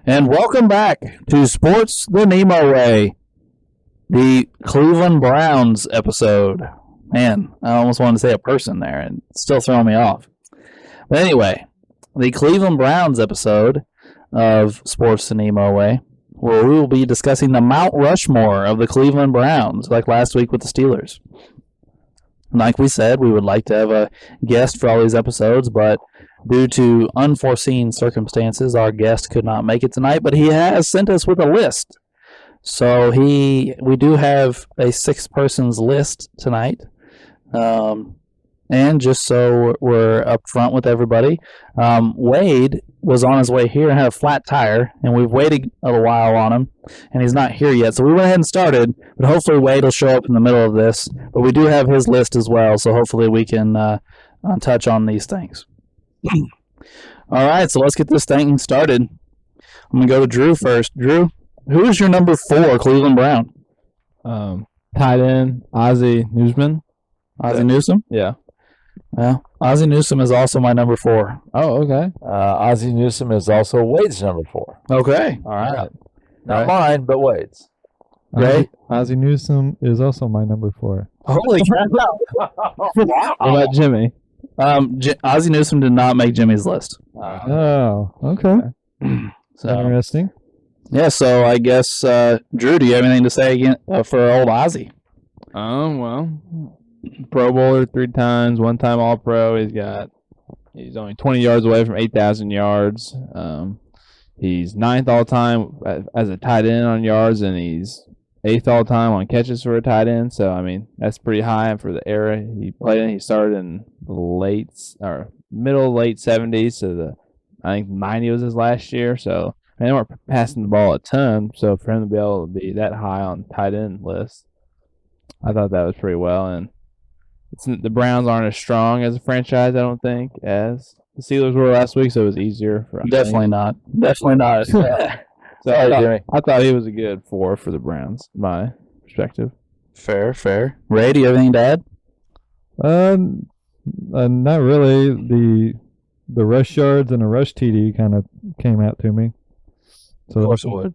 And welcome back to Sports the NEMO Way, the Cleveland Browns episode. Man, I almost wanted to say a person there and it's still throwing me off. But anyway, the Cleveland Browns episode of Sports the NEMO Way, where we will be discussing the Mount Rushmore of the Cleveland Browns, like last week with the Steelers. Like we said, we would like to have a guest for all these episodes, but due to unforeseen circumstances, our guest could not make it tonight, but he has sent us with a list. So we do have a 6 persons list tonight. And just so we're up front with everybody, Wade was on his way here and had a flat tire, and we've waited a while on him, and he's not here yet. So we went ahead and started, but hopefully Wade will show up in the middle of this. But we do have his list as well, so hopefully we can touch on these things. All right, so let's get this thing started. I'm going to go to Drew first. Drew, who is your number 4 Cleveland Brown? Tight end, Ozzie Newsome. Ozzie Newsome? Yeah. Well, Ozzie Newsome is also my number 4. Oh, okay. Ozzie Newsome is also Wade's number 4. Okay. All right. Not mine, but Wade's. Right? Ozzie Newsome is also my number 4. Holy crap. What about Jimmy? Ozzie Newsome did not make Jimmy's list. Oh, okay. So, Interesting. yeah, so I guess, Drew, do you have anything to say again for old Ozzie? Well, Pro Bowler 3 times, 1-time All-Pro. He's only 20 yards away from 8,000 yards. He's 9th all-time as a tight end on yards, and he's 8th all-time on catches for a tight end. So, I mean, that's pretty high for the era he played in. He started in the middle, late 70s. So, I think 90 was his last year. So, they weren't passing the ball a ton. So, for him to be able to be that high on tight end list, I thought that was pretty well. And the Browns aren't as strong as a franchise, I don't think, as the Steelers were last week. So, it was easier for Definitely not. Definitely not. So I thought he was a good 4 for the Browns, in my perspective. Fair. Ray, do you have anything to add? Not really. The rush yards and the rush TD kind of came out to me. So Of course it would.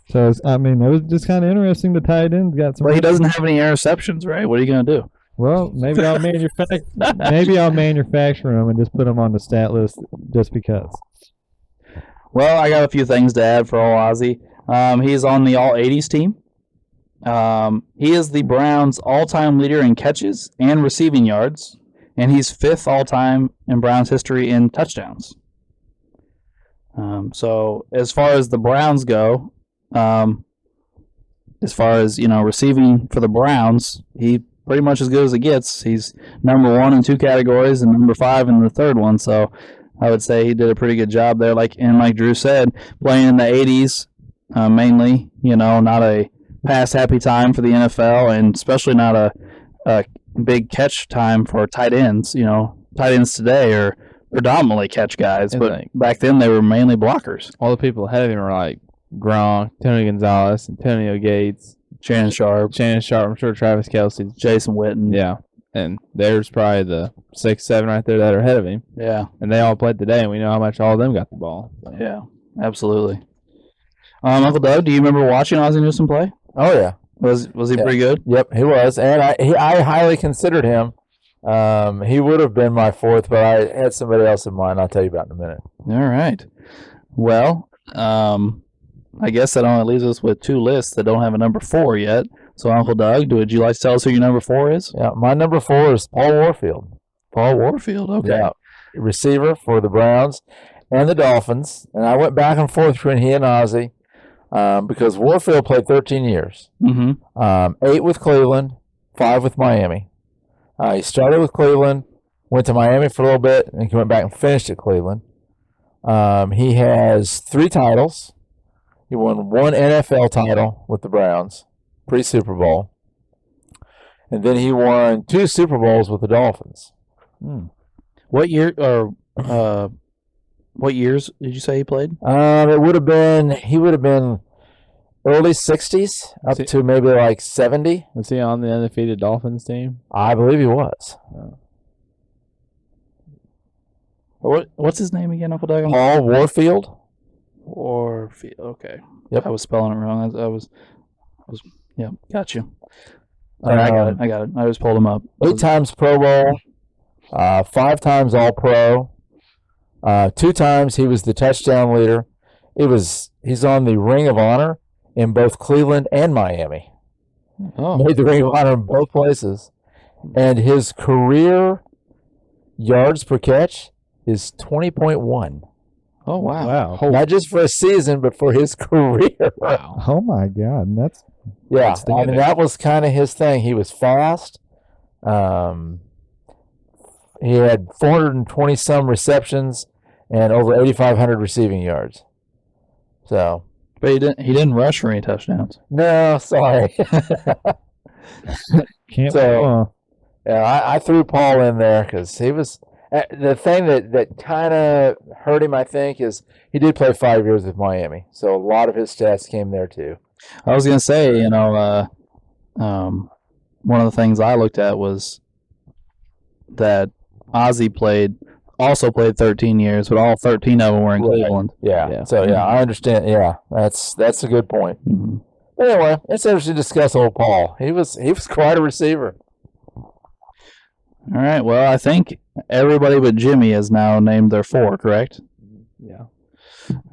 So it was just kind of interesting. The tight ends got some. But he doesn't have any interceptions, right? What are you going to do? Well, maybe I'll manufacture them and just put them on the stat list just because. Well, I got a few things to add for old Ozzie. He's on the All-80s team. He is the Browns' all-time leader in catches and receiving yards, and he's 5th all-time in Browns history in touchdowns. So as far as the Browns go, as far as receiving for the Browns, he pretty much as good as it gets. He's number 1 in 2 categories and number 5 in the 3rd one. So I would say he did a pretty good job there. Like Drew said, playing in the 80s mainly. Not a pass-happy time for the NFL, and especially not a big catch time for tight ends. Tight ends today are predominantly catch guys, but back then they were mainly blockers. All the people ahead of him were like Gronk, Tony Gonzalez, Antonio Gates, Shannon Sharp, I'm sure Travis Kelce, Jason Witten. Yeah, and there's probably the 6, 7 right there that are ahead of him. Yeah, and they all played today, and we know how much all of them got the ball. Yeah, absolutely. Uncle Doug, do you remember watching Ozzie Newsome play? Oh, yeah. Was he pretty good? Yep, he was. And I highly considered him. He would have been my 4th, but I had somebody else in mind I'll tell you about in a minute. All right. Well, I guess that only leaves us with 2 lists that don't have a number 4 yet. So, Uncle Doug, would you like to tell us who your number 4 is? Yeah, my number 4 is Paul Warfield. Paul Warfield, okay. Yeah, receiver for the Browns and the Dolphins. And I went back and forth between he and Ozzie because Warfield played 13 years. Mm-hmm. 8 with Cleveland, 5 with Miami. He started with Cleveland, went to Miami for a little bit, and he went back and finished at Cleveland. He has 3 titles. He won 1 NFL title with the Browns, pre-Super Bowl. And then he won 2 Super Bowls with the Dolphins. What year or what years did you say he played? He would have been early 60s up to maybe like 70. Was he on the undefeated Dolphins team? I believe he was. What's his name again, Uncle Doug? Paul Warfield. Barfield. Okay. Yep. I was spelling it wrong. I was. Yeah. Got you. All right, I got it. I just pulled him up. 8 times Pro Bowl, 5 times All Pro, 2 times he was the touchdown leader. He's on the Ring of Honor in both Cleveland and Miami. Oh. Made the Ring of Honor in both places. And his career yards per catch is 20.1. Oh wow. Wow. Not just for a season, but for his career. Wow. Oh my God, that's Yeah, I outstanding. mean, that was kind of his thing. He was fast. He had 420 some receptions and over 8,500 receiving yards. So But he didn't rush for any touchdowns. no, sorry. can't. So- Yeah, I threw Paul in there because he was the thing that kind of hurt him. I think is he did play 5 years with Miami, so a lot of his stats came there too. I was gonna say, one of the things I looked at was that Ozzie also played 13 years, but all 13 of them were in Right. Cleveland. Yeah. So yeah, I understand. Yeah, that's a good point. Mhm. But anyway, it's interesting to discuss old Paul. He was quite a receiver. All right. Well, I think everybody but Jimmy has now named their 4, correct? Yeah.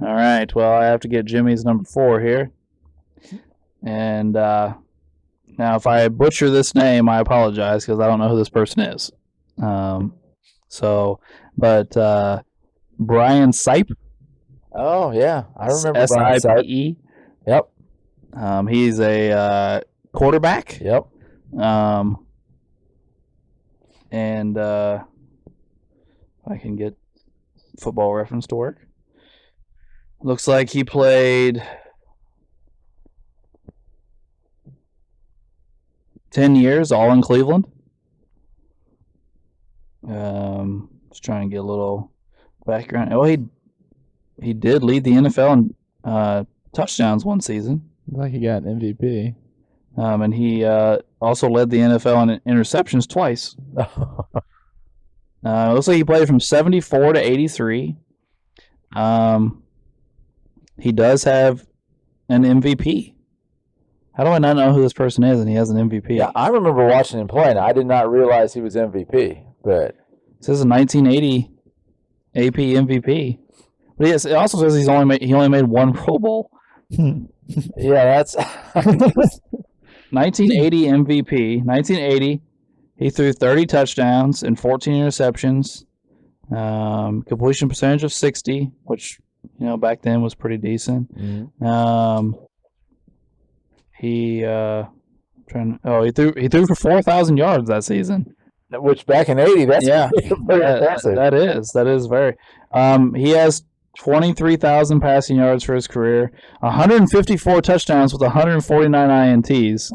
All right. Well, I have to get Jimmy's number 4 here. And now, if I butcher this name, I apologize because I don't know who this person is. Brian Sipe. Oh yeah, I remember Brian Sipe. S-I-P-E. Yep. He's a quarterback. Yep. And if I can get Football Reference to work. Looks like he played 10 years, all in Cleveland. Just trying to get a little background. Oh, he did lead the NFL in touchdowns one season. Looks like he got an MVP. And he also led the NFL in interceptions twice. Looks like he played from 74 to 83. He does have an MVP. How do I not know who this person is and he has an MVP? Yeah, I remember watching him play, and I did not realize he was MVP. But It says a 1980 AP MVP. But yes, it also says he only made 1 Pro Bowl. yeah, that's 1980 MVP. 1980, he threw 30 touchdowns and 14 interceptions. Completion percentage of 60, which back then was pretty decent. He threw for 4,000 yards that season. which back in '80, that's Yeah. pretty impressive. That is very. He has 23,000 passing yards for his career, 154 touchdowns with 149 INTs.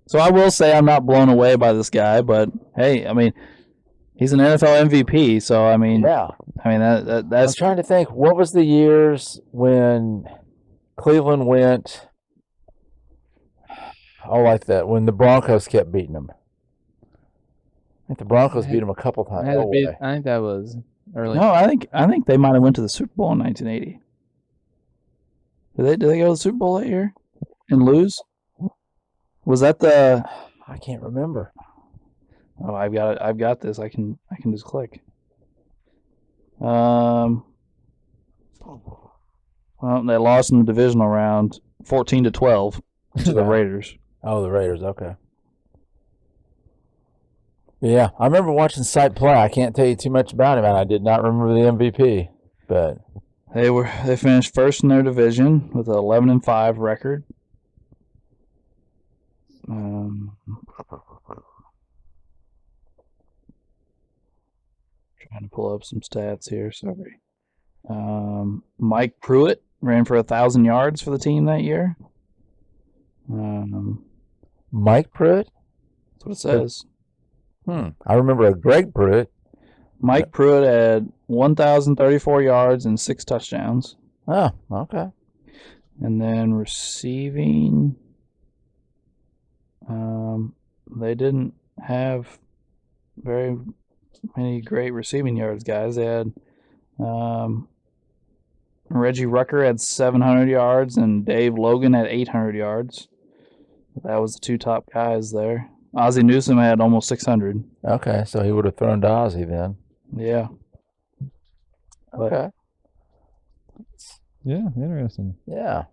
So I will say I'm not blown away by this guy, but hey, I mean, he's an NFL MVP, so I mean, Yeah. I mean I was that's trying to think, what was the years when Cleveland went, like that, when the Broncos kept beating them? I think the Broncos beat them a couple times. I No way. think that was early. no. I think they might have went to the Super Bowl in 1980. Did they go to the Super Bowl that year and lose? Was that the? I can't remember. Oh, I've got it. I've got this. I can just click. Well, they lost in the divisional round, 14-12 to the Raiders. Oh, the Raiders. Okay. Yeah, I remember watching Sight play. I can't tell you too much about him, and I did not remember the MVP. But They finished first in their division with an 11-5 record. Trying to pull up some stats here. Sorry. Mike Pruitt ran for 1,000 yards for the team that year. Mike Pruitt? That's what it says. I remember a Greg Pruitt. Mike Pruitt had 1,034 yards and 6 touchdowns. Oh, okay. And then receiving, they didn't have very many great receiving yards guys. They had Reggie Rucker had 700 yards and Dave Logan had 800 yards. That was the two top guys there. Ozzie Newsome had almost 600. Okay, so he would have thrown to Ozzie then. Yeah. But, Okay. Yeah, interesting. Yeah.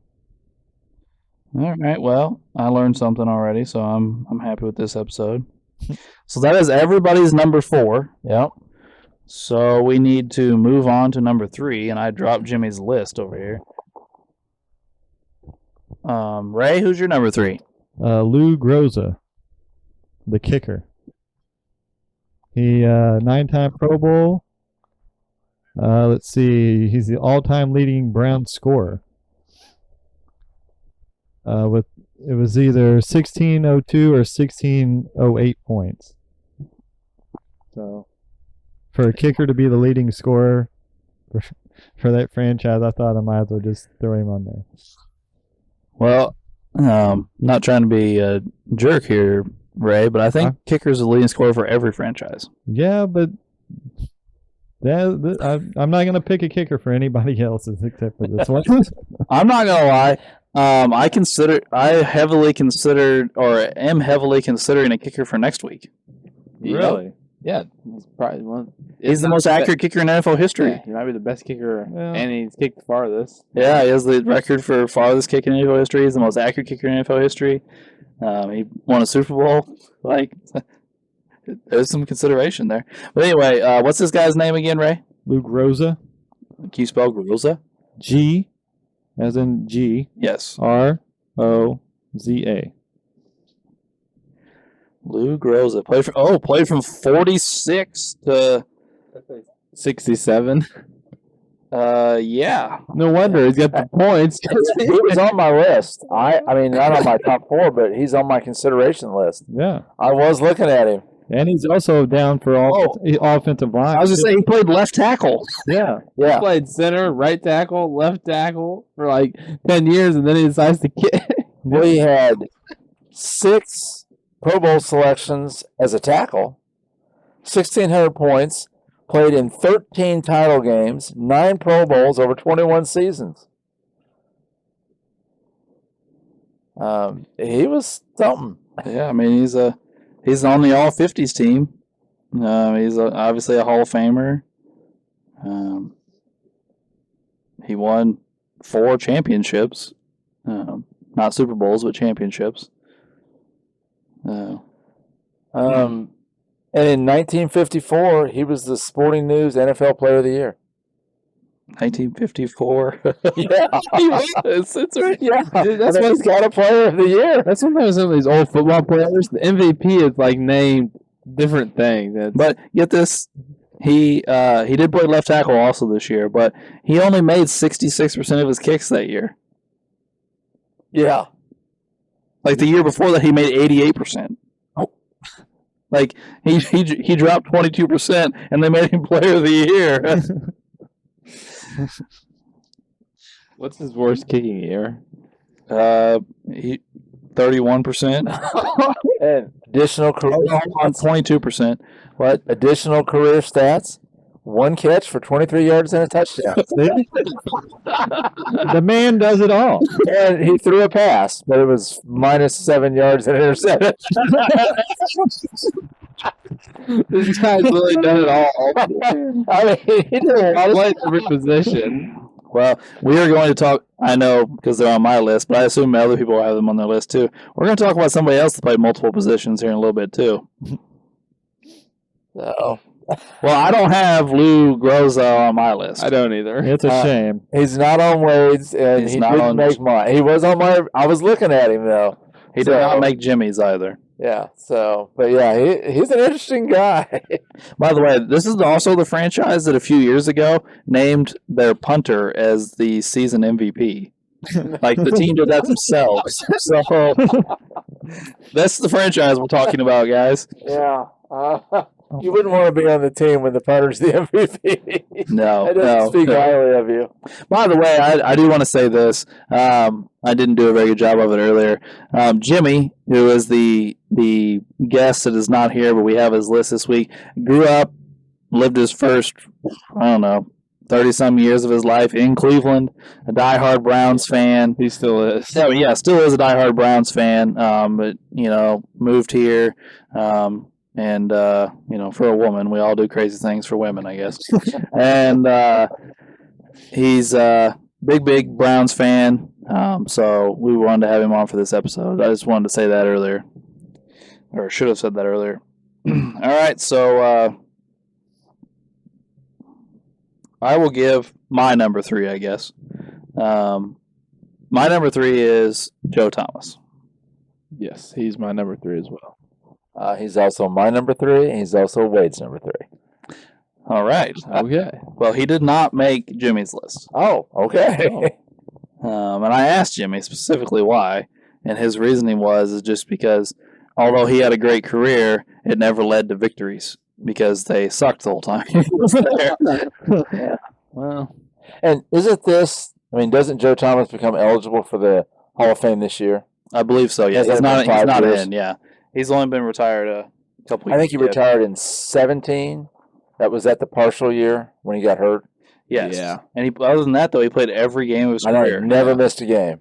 all right. Well, I learned something already, so I'm happy with this episode. So that is everybody's number 4. Yep. So we need to move on to number 3, and I dropped Jimmy's list over here. Ray, who's your number 3? Lou Groza, the kicker. He 9-time Pro Bowl. Let's see. He's the all-time leading Brown scorer. With it was either 1602 or 1608 points. So, for a kicker to be the leading scorer for that franchise, I thought I might as well just throw him on there. Well, not trying to be a jerk here, Ray, but I think kicker's the leading scorer for every franchise. Yeah, but I'm not going to pick a kicker for anybody else's except for this one. I'm not gonna lie. I heavily considered, or am heavily considering a kicker for next week. Really? Yeah, he's probably one. He's the most accurate kicker in NFL history. Yeah, he might be the best kicker, Yeah. and he's kicked the farthest. Yeah, he has the record for farthest kick in NFL history. He's the most accurate kicker in NFL history. He won a Super Bowl. Like, there's some consideration there. But anyway, what's this guy's name again, Ray? Lou Groza, Can you spell Groza? G, as in G, Yes. R-O-Z-A. Lou Groza played from 46 to 67. yeah. No wonder he's got the points. He was on my list. I mean, not on my top 4, but he's on my consideration list. Yeah. I was looking at him. And he's also down for offensive line. I was just saying he played left tackle. Yeah. He Yeah. played center, right tackle, left tackle for like 10 years, and then he decides to kick. We had 6 Pro Bowl selections as a tackle, 1,600 points, played in 13 title games, 9 Pro Bowls over 21 seasons. He was something. Yeah, I mean he's on the All 50s team. He's obviously a Hall of Famer. He won 4 championships, not Super Bowls, but championships. And in 1954, he was the Sporting News NFL Player of the Year. 1954. Yeah. It's right. Yeah. Dude, That's why he's got a Player of the Year. That's sometimes some of these old football players. The MVP is like named different things. But get this, he did play left tackle also this year, but he only made 66% of his kicks that year. Yeah. Like the year before that, he made 88%. Oh. Like he dropped 22%, and they made him Player of the Year. What's his worst kicking year? 31%. And additional career On 22%. What? additional career stats: 1 catch for 23 yards and a touchdown. The man does it all. And he threw a pass, but it was minus 7 yards and interception. This guy's really done it all. I mean, he did a lot of Played every position. Well, we are going to talk. I know because they're on my list, but I assume other people have them on their list too. We're going to talk about somebody else that played multiple positions here in a little bit too. So, Well, I don't have Lou Groza on my list. I don't either. It's a shame. he's not on Wade's, and He's he not didn't on- make mine. He was on my. I was looking at him though. He did not make Jimmy's either. Yeah. So, but yeah, he's an interesting guy. By the way, this is also the franchise that a few years ago named their punter as the season MVP. Like the team did that themselves. So that's the franchise we're talking about, guys. Yeah. You wouldn't want to be on the team when the punter's the MVP. No, That doesn't speak highly of you. By the way, I do want to say this. I didn't do a very good job of it earlier. Jimmy, who is the guest that is not here, but we have his list this week, grew up lived his first, I don't know, 30-some years of his life in Cleveland, a diehard Browns fan. He still is. So, yeah, still is a diehard Browns fan, but, moved here. And, for a woman, we all do crazy things for women, I guess. And he's a big Browns fan. So we wanted to have him on for this episode. I just wanted to say that earlier. Or should have said that earlier. All right, so I will give my number 3, I guess. My number 3 is Joe Thomas. Yes, he's my number 3 as well. He's also my number 3, and he's also Wade's number 3. All right. Okay. Well, he did not make Jimmy's list. Oh, okay. And I asked Jimmy specifically why, and his reasoning is just because although he had a great career, it never led to victories because they sucked the whole time he was there. Yeah. Well, And isn't this, doesn't Joe Thomas become eligible for the Hall of Fame this year? I believe so. Yeah, Has he's that not. been 5 He's not years? in. Yeah, he's only been retired a couple. I think he years. retired in 17. That was at the partial year when he got hurt. Yes. Yeah. And other than that, though, he played every game of his I know career. he never missed a game.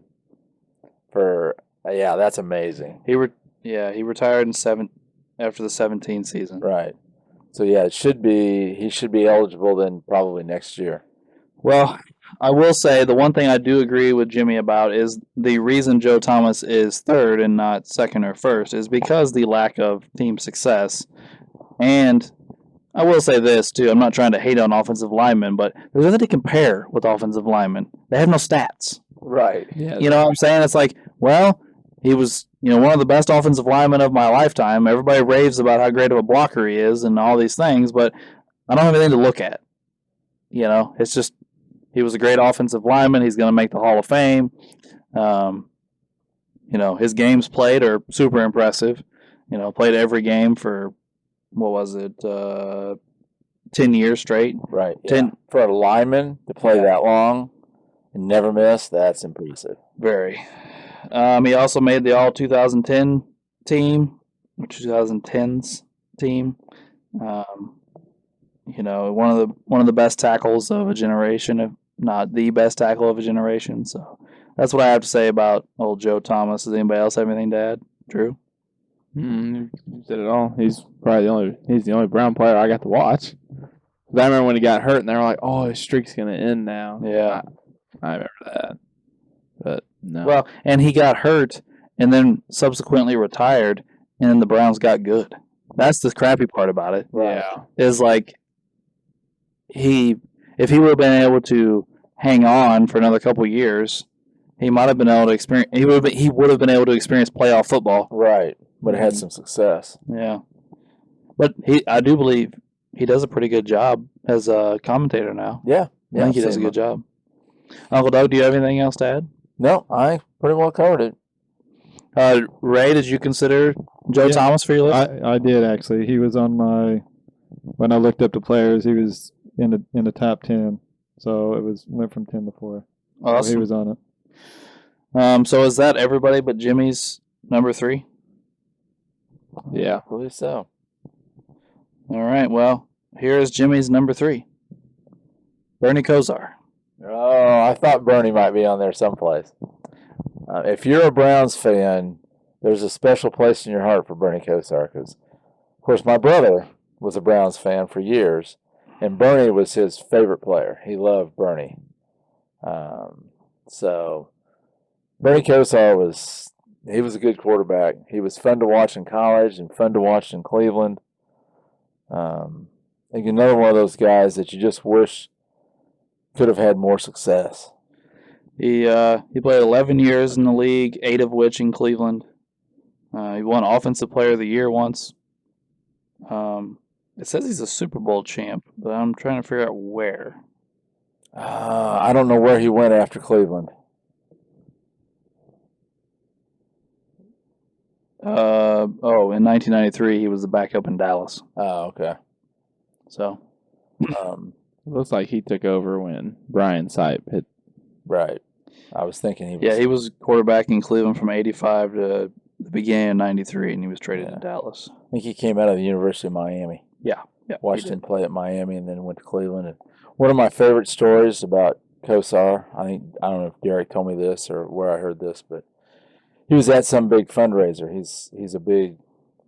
That's amazing. He retired in after the 17 season. Right. So yeah, he should be eligible then probably next year. Well, I will say the one thing I do agree with Jimmy about is the reason Joe Thomas is third and not second or first is because the lack of team success. And I will say this too, I'm not trying to hate on offensive linemen, but there's nothing to compare with offensive linemen. They have no stats. Right. yeah. You know what I'm saying? It's like, well, he was, one of the best offensive linemen of my lifetime. Everybody raves about how great of a blocker he is and all these things, but I don't have anything to look at. It's just he was a great offensive lineman. He's going to make the Hall of Fame. His games played are super impressive. Played every game for, 10 years straight. Right. Yeah. 10 For a lineman to play that long and never miss, that's impressive. Very. He also made the All 2010 team, or 2010s team. One of the best tackles of a generation, if not the best tackle of a generation. So that's what I have to say about old Joe Thomas. Does anybody else have anything to add? Drew? You said it all. He's probably the only Brown player I got to watch. 'Cause I remember when he got hurt, and they were like, "Oh, his streak's gonna end now." Yeah. I remember that. But no. Well, and he got hurt and then subsequently retired, and then the Browns got good. That's the crappy part about it. yeah. Is like if he would have been able to hang on for another couple years, he might have been able to experience. He would have been able to experience playoff football. Right. But it had some success. Yeah, but I do believe he does a pretty good job as a commentator now. Yeah. I think he does a good job. Uncle Doug, do you have anything else to add? No, I pretty well covered it. Ray, did you consider Joe Thomas for your list? I did actually. He was on when I looked up the players, he was in the top 10. So it went from 10 to 4. Awesome. So he was on it. So is that everybody but Jimmy's number 3? Yeah. I believe so. All right. Well, here is Jimmy's number 3. Bernie Kosar. Oh, I thought Bernie might be on there someplace. If you're a Browns fan, there's a special place in your heart for Bernie Kosar because, of course, my brother was a Browns fan for years, and Bernie was his favorite player. He loved Bernie. So Bernie Kosar was a good quarterback. He was fun to watch in college and fun to watch in Cleveland. I think another one of those guys that you just wish could have had more success. He played 11 years in the league, 8 of which in Cleveland. He won Offensive Player of the Year once. It says he's a Super Bowl champ, but I'm trying to figure out where. I don't know where he went after Cleveland. In 1993, he was the backup in Dallas. Oh, okay. So, Looks like he took over when Brian Sipe hit. Right. I was thinking he was. yeah, he was quarterback in Cleveland from 85 to the beginning of 93, and he was traded to Dallas. I think he came out of the University of Miami. Yeah. Yeah, Watched him play at Miami and then went to Cleveland. And one of my favorite stories about Kosar, I don't know if Derek told me this or where I heard this, but he was at some big fundraiser. He's a big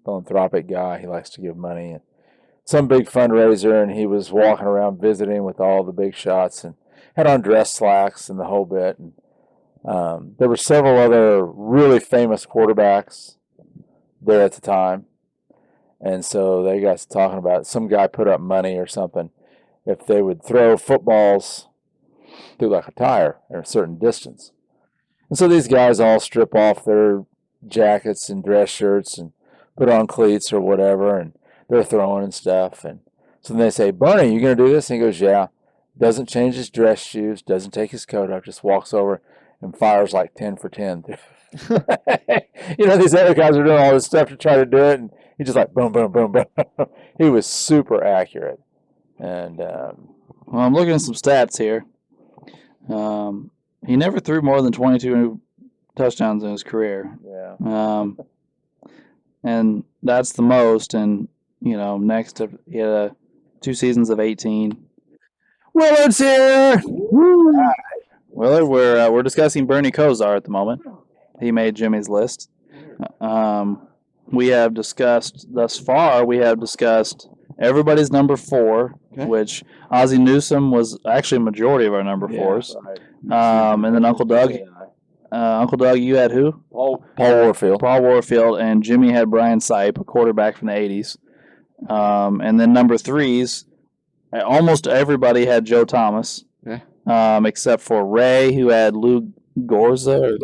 philanthropic guy. He likes to give money. And some big fundraiser, and he was walking around visiting with all the big shots and had on dress slacks and the whole bit. And there were several other really famous quarterbacks there at the time. And so they got talking about some guy put up money or something if they would throw footballs through like a tire at a certain distance. And so these guys all strip off their jackets and dress shirts and put on cleats or whatever, and they're throwing and stuff. And so then they say, Bernie, you going to do this? And he goes, yeah. Doesn't change his dress shoes, doesn't take his coat off, just walks over and fires like 10 for 10. These other guys are doing all this stuff to try to do it, and he just like boom, boom, boom, boom. He was super accurate. And well, I'm looking at some stats here. He never threw more than 22 touchdowns in his career. yeah, and that's the most. And next he had 2 seasons of 18. Willard's here. Willard, we're discussing Bernie Kosar at the moment. He made Jimmy's list. We have discussed thus far. We have discussed everybody's number 4, Okay. which Ozzie Newsome was actually a majority of our number 4s. And then Uncle Doug. Uncle Doug, you had who? Paul Warfield. Paul Warfield, and Jimmy had Brian Sipe, a quarterback from the 80s. And then number 3s, almost everybody had Joe Thomas, Okay. Except for Ray, who had Lou Groza.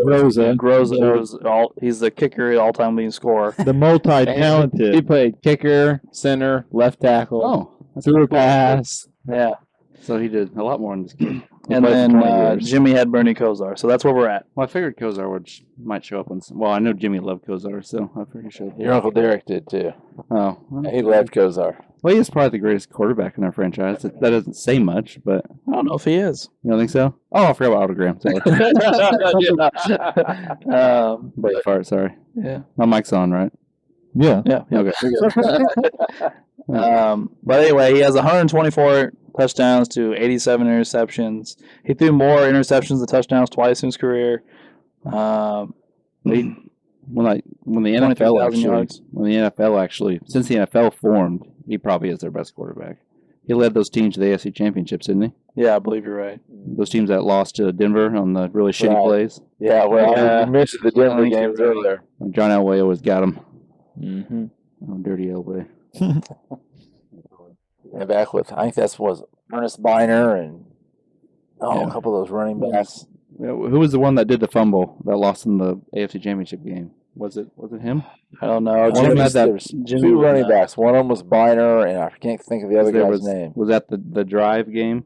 He's the kicker, all-time leading scorer. The multi-talented. He played kicker, center, left tackle. Oh, that's threw a pretty cool. pass. Yeah. So he did a lot more in this game. And played for then 20 years. Jimmy had Bernie Kosar. So that's where we're at. Well, I figured Kosar might show up on some. Well, I know Jimmy loved Kosar, so I figured he showed up. Your Uncle Derek did too. Oh, well, He loved Kosar. well, he is probably the greatest quarterback in our franchise. That doesn't say much, but I don't know if he is. you don't think so? Oh, I forgot about autogram. Sorry. Brain fart, sorry. Yeah. My mic's on, right? Yeah. Yeah. Okay. But anyway, he has 124 touchdowns to 87 interceptions. He threw more interceptions than touchdowns twice in his career. When the 23,000 NFL actually, since the NFL formed, he probably is their best quarterback. He led those teams to the AFC championships, didn't he? Yeah, I believe you're right. Those teams that lost to Denver on the really shitty Right. plays. Yeah, well, Yeah. you mentioned the Denver games earlier. John Elway always got him. Mm-hmm. Oh, dirty Elway. And back with, I think was Ernest Biner and a couple of those running backs. Yeah, who was the one that did the fumble that lost in the AFC championship game? Was it him? I don't know. One of them Jimmy, had that- There was Jimmy two was running not. backs. One of them was Biner, and I can't think of the other guy's name. Was that the drive game?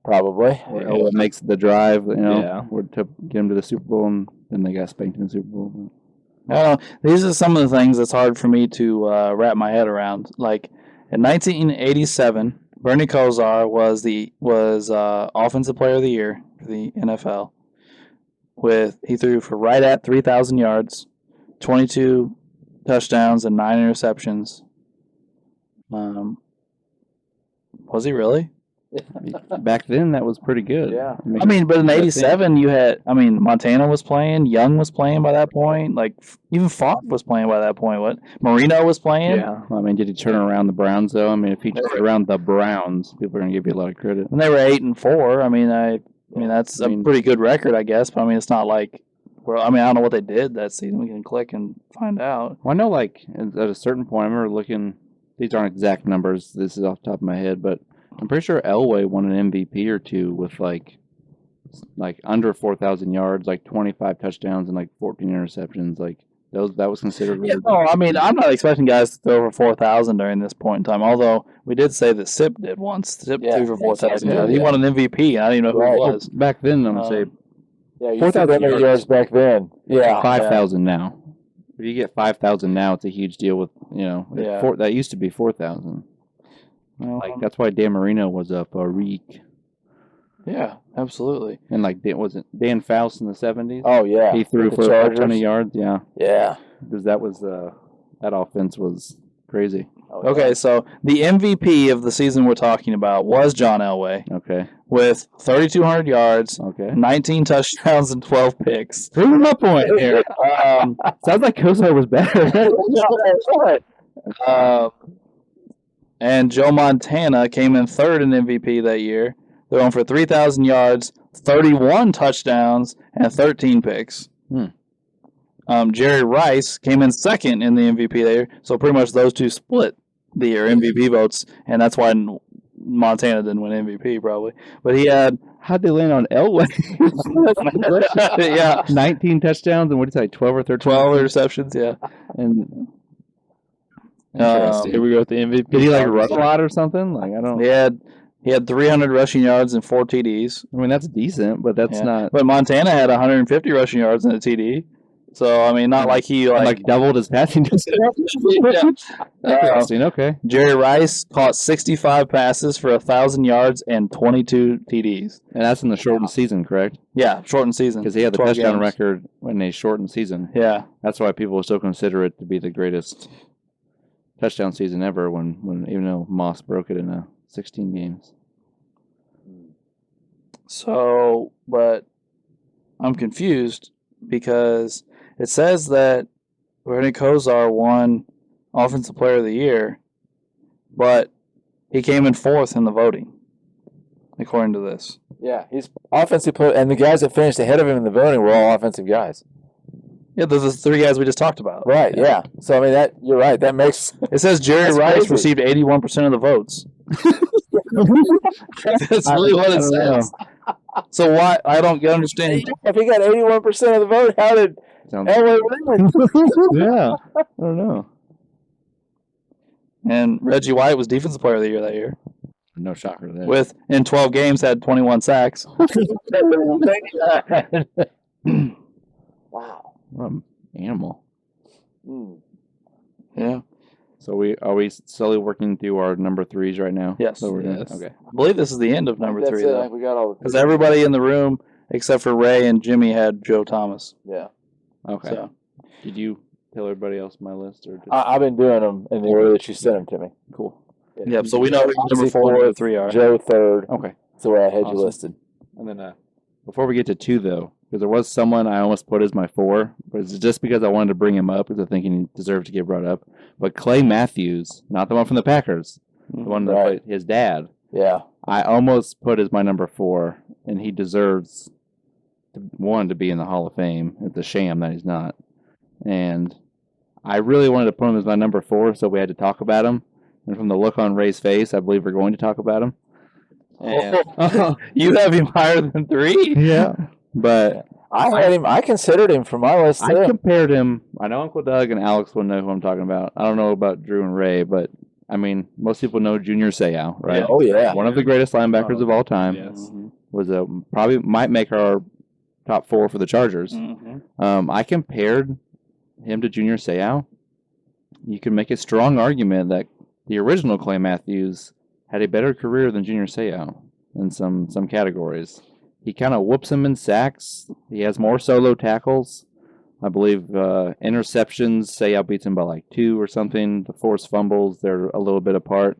Probably. What makes the drive, Yeah. to get him to the Super Bowl, and then they got spanked in the Super Bowl. I don't know. These are some of the things that's hard for me to wrap my head around. Like in 1987, Bernie Kosar was Offensive Player of the Year for the NFL. He threw for right at 3,000 yards, 22 touchdowns, and 9 interceptions. Was he really? Back then, that was pretty good. Yeah. I mean, but in '87, you had. I mean, Montana was playing, Young was playing by that point. Like even Favre was playing by that point. What Marino was playing. Yeah. I mean, did he turn around the Browns though? I mean, if he turned around the Browns, people are gonna give you a lot of credit. And they were 8-4. I mean, that's a pretty good record, I guess. But I mean, it's not like. Well, I mean, I don't know what they did that season. We can click and find out. Well, I know, like at a certain point, I remember looking. These aren't exact numbers. This is off the top of my head, but I'm pretty sure Elway won an MVP or two with like under 4,000 yards, like 25 touchdowns and like 14 interceptions. Like that was considered. Really Yeah, no, I mean, I'm not expecting guys to throw over 4,000 during this point in time. Although we did say that Sip did once. Sip threw for 4,000 yeah, yards. He yeah. won an MVP. And I didn't even know who Right. it was. Back then, I'm gonna say Yeah, you 4,000 4,000 yards. yards back then. Yeah. 5,000 now. If you get 5,000 now, it's a huge deal. With Yeah. that used to be 4,000. Well, Like that's why Dan Marino was a freak, yeah, absolutely. and like wasn't Dan Faust in the 70s? Oh, yeah. He threw With the for a ton of Chargers. yards. Yeah, Yeah. because that was that offense was crazy. Okay, so the MVP of the season we're talking about was John Elway Okay. with 3,200 yards, Okay. 19 touchdowns, and 12 picks. Proving my point here. Sounds like Kosar was better. And Joe Montana came in third in MVP that year. They're going for 3,000 yards, 31 touchdowns, and 13 picks. Jerry Rice came in second in the MVP that year. So pretty much those two split the year MVP votes, and that's why Montana didn't win MVP probably. But he had How'd they land on Elway? yeah 19 touchdowns and what did you say, 12 or 13? 12 interceptions. Yeah, And Here we go with the MVP. did he like run a lot or something? Like I don't. he had 300 rushing yards and 4 TDs. I mean that's decent, but that's not But Montana had 150 rushing yards and a TD. So I mean, not like he like doubled his passing distance. Interesting. Okay. Jerry Rice caught 65 passes for 1,000 yards and 22 TDs. And that's in the shortened season, correct? Yeah, shortened season. Because he had the 12 touchdown games. record in a shortened season. Yeah. That's why people still consider it to be the greatest touchdown season ever. When even though Moss broke it in 16 games. So, but I'm confused because it says that Bernie Kosar won Offensive Player of the Year, but he came in fourth in the voting, according to this. Yeah, he's offensive player, and the guys that finished ahead of him in the voting were all offensive guys. Yeah, those are the 3 guys we just talked about. Right. Yeah. So I mean, that you're right. That makes It says Jerry That's Rice crazy. received 81% of the votes. That's really what it says. So why? I don't understand. if he got 81% of the vote, how did Sounds, Elway win? Yeah. I don't know. And Reggie White was Defensive Player of the Year that year. No shocker there. With in 12 games had 21 sacks. Wow. What an animal. Yeah. So are we slowly working through our number 3s right now? Yes. So we're Yes. Okay. I believe this is the end of number That's 3 it. though. We got all the Because everybody in the room except for Ray and Jimmy had Joe Thomas. Yeah. Okay. So Did you tell everybody else my list or? Just... I've been doing them in the order that you sent them to me. Cool. yep. So we know who number 4 and number 3 are. Joe third. Okay. That's the way I had Awesome. you listed. And then before we get to 2 though, because there was someone I almost put as my 4, but it's just because I wanted to bring him up because I think he deserved to get brought up. But Clay Matthews, not the one from the Packers, the one that Right. played his dad, Yeah. I almost put as my number 4, and he deserves to be in the Hall of Fame. It's a shame that he's not. And I really wanted to put him as my number 4, so we had to talk about him. And from the look on Ray's face, I believe we're going to talk about him. And, You have him higher than 3? Yeah. but I had him. I considered him for my list I too. compared him. I know Uncle Doug and Alex will know who I'm talking about. I don't know about Drew and Ray, but I mean, most people know Junior Seau, right? Yeah. Oh yeah. One of the greatest linebackers of all time. Yes. Was probably might make our top 4 for the Chargers. I compared him to Junior Seau. You can make a strong argument that the original Clay Matthews had a better career than Junior Seau in some categories. He kind of whoops him in sacks. He has more solo tackles. I believe interceptions, Seau beats him by like 2 or something. The forced fumbles, they're a little bit apart.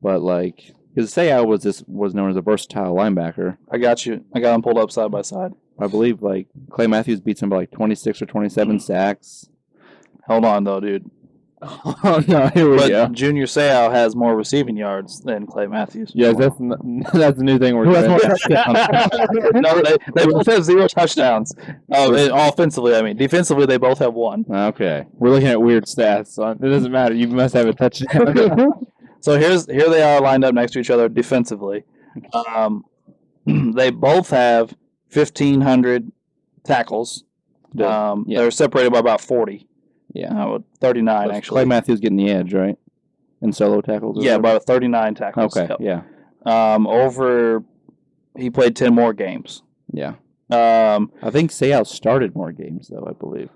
But like, because Seau was known as a versatile linebacker. I got you. I got him pulled up side by side. I believe like Clay Matthews beats him by like 26 or 27 sacks. Hold on though, dude. Oh no, here we But go. Junior Seau has more receiving yards than Clay Matthews. Yes, that's the new thing we're Who has doing. more No, they both have 0 touchdowns. Offensively, I mean. Defensively, they both have 1. Okay. We're looking at weird stats. So it doesn't matter. You must have a touchdown. So here they are lined up next to each other defensively. They both have 1,500 tackles. Yeah. They're separated by about 40. Yeah. 39 Clay actually. Matthews getting the edge, right? In solo tackles. or Yeah, whatever? about 39 tackles. Okay. Yep. Yeah. He played 10 more games. Yeah. Um, I think Seau started more games though. I believe.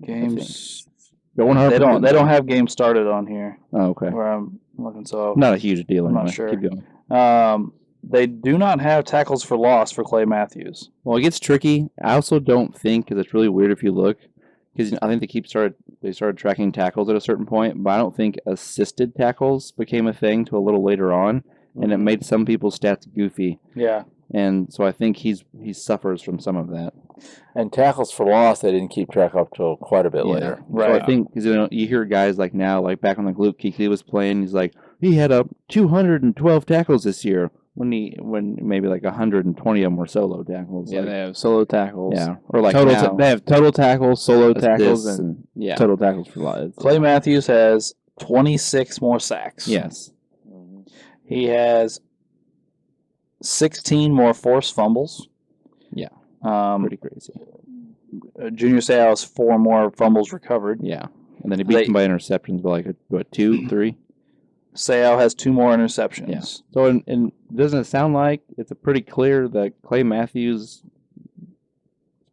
games. Going hard. They don't have games started on here Oh, okay. where I'm looking. So Not a huge deal. I'm not Anyway. sure. Keep going. they do not have tackles for loss for Clay Matthews. Well, it gets tricky. I also don't think, because it's really weird if you look, because I think they they started tracking tackles at a certain point, but I don't think assisted tackles became a thing till a little later on, and it made some people's stats goofy. Yeah. And so I think he suffers from some of that. And tackles for loss, they didn't keep track up till quite a bit later. Right. So I think, because you hear guys like now, like back when Luke Kuechly was playing, he's like, he had up 212 tackles this year. When maybe like 120 of them were solo tackles. Yeah, like, they have solo tackles. yeah, or like total. now, They have total tackles, solo assists, tackles, and yeah, total tackles for loss. Clay Matthews has 26 more sacks. Yes. He has 16 more forced fumbles. Yeah. Pretty crazy. Junior Seau has 4 more fumbles recovered. Yeah. And then he beat them by interceptions by like, what, 2, 3? Seau has 2 more interceptions. Yeah. So, and doesn't it sound like it's a pretty clear that Clay Matthews is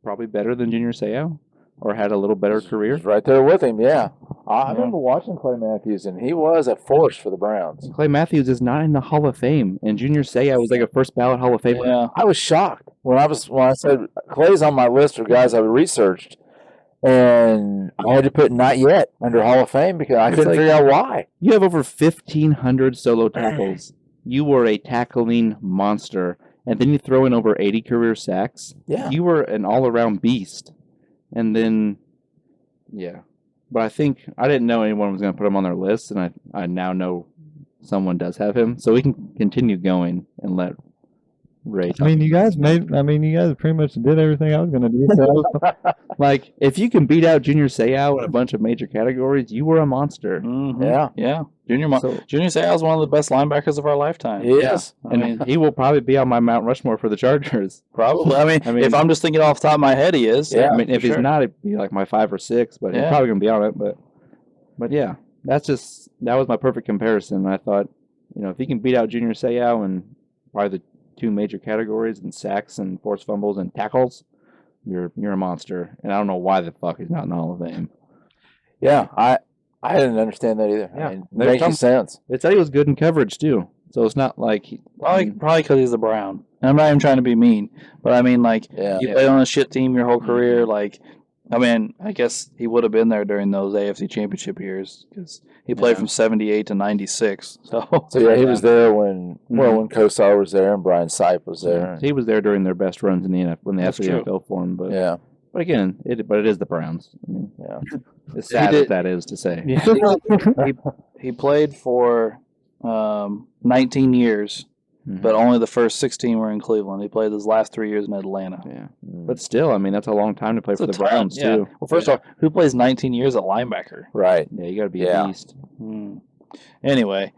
probably better than Junior Seau? Or had a little better career? He's right there with him, yeah. I remember watching Clay Matthews, and he was a force for the Browns. Clay Matthews is not in the Hall of Fame, and Junior Seau was like a first ballot Hall of Famer. Yeah. I was shocked when I said Clay's on my list of guys I researched, and I had to put not yet under Hall of Fame because I couldn't figure out why. You have over 1,500 solo tackles. You were a tackling monster, and then you throw in over 80 career sacks. Yeah. You were an all-around beast. And then, yeah. But I think I didn't know anyone was going to put him on their list, and I now know someone does have him. So we can continue going and let Ray talk. you guys pretty much did everything I was going to do. So. Like, if you can beat out Junior Seau in a bunch of major categories, you were a monster. Mm-hmm. Yeah. Yeah. Junior Seau is one of the best linebackers of our lifetime. He is. I mean, He will probably be on my Mount Rushmore for the Chargers. probably. I mean, if I'm just thinking off the top of my head, he is. Yeah. I mean, if for he's sure. not, it'd be like my 5 or 6, but he's Yeah. probably going to be on it. But yeah, that was my perfect comparison. I thought, if he can beat out Junior Seau in probably the 2 major categories in sacks and forced fumbles and tackles, you're a monster. And I don't know why the fuck he's not in the Hall of Fame. Yeah, I didn't understand that either. Yeah. I mean, it makes sense. They said he was good in coverage too, so it's not like Probably because he's a Brown. And I'm not even trying to be mean, but I mean, like, Yeah. you played on a shit team your whole career. Like, I mean, I guess he would have been there during those AFC Championship years because he played from 78 to 96. So So he was there when when Kosar was there and Brian Sipe was there. he was there during their best runs in the NFL when they That's asked for the true. NFL for him. But Yeah. but again, it is the Browns. I mean, Yeah. it's sad as that is to say. he played for 19 years, but only the first 16 were in Cleveland. He played his last 3 years in Atlanta. Yeah, but still, I mean, that's a long time to play for the It's a ton, Browns yeah. too. Well, first off, who plays 19 years at linebacker? Right. Yeah, you got to be Yeah. a beast. Anyway,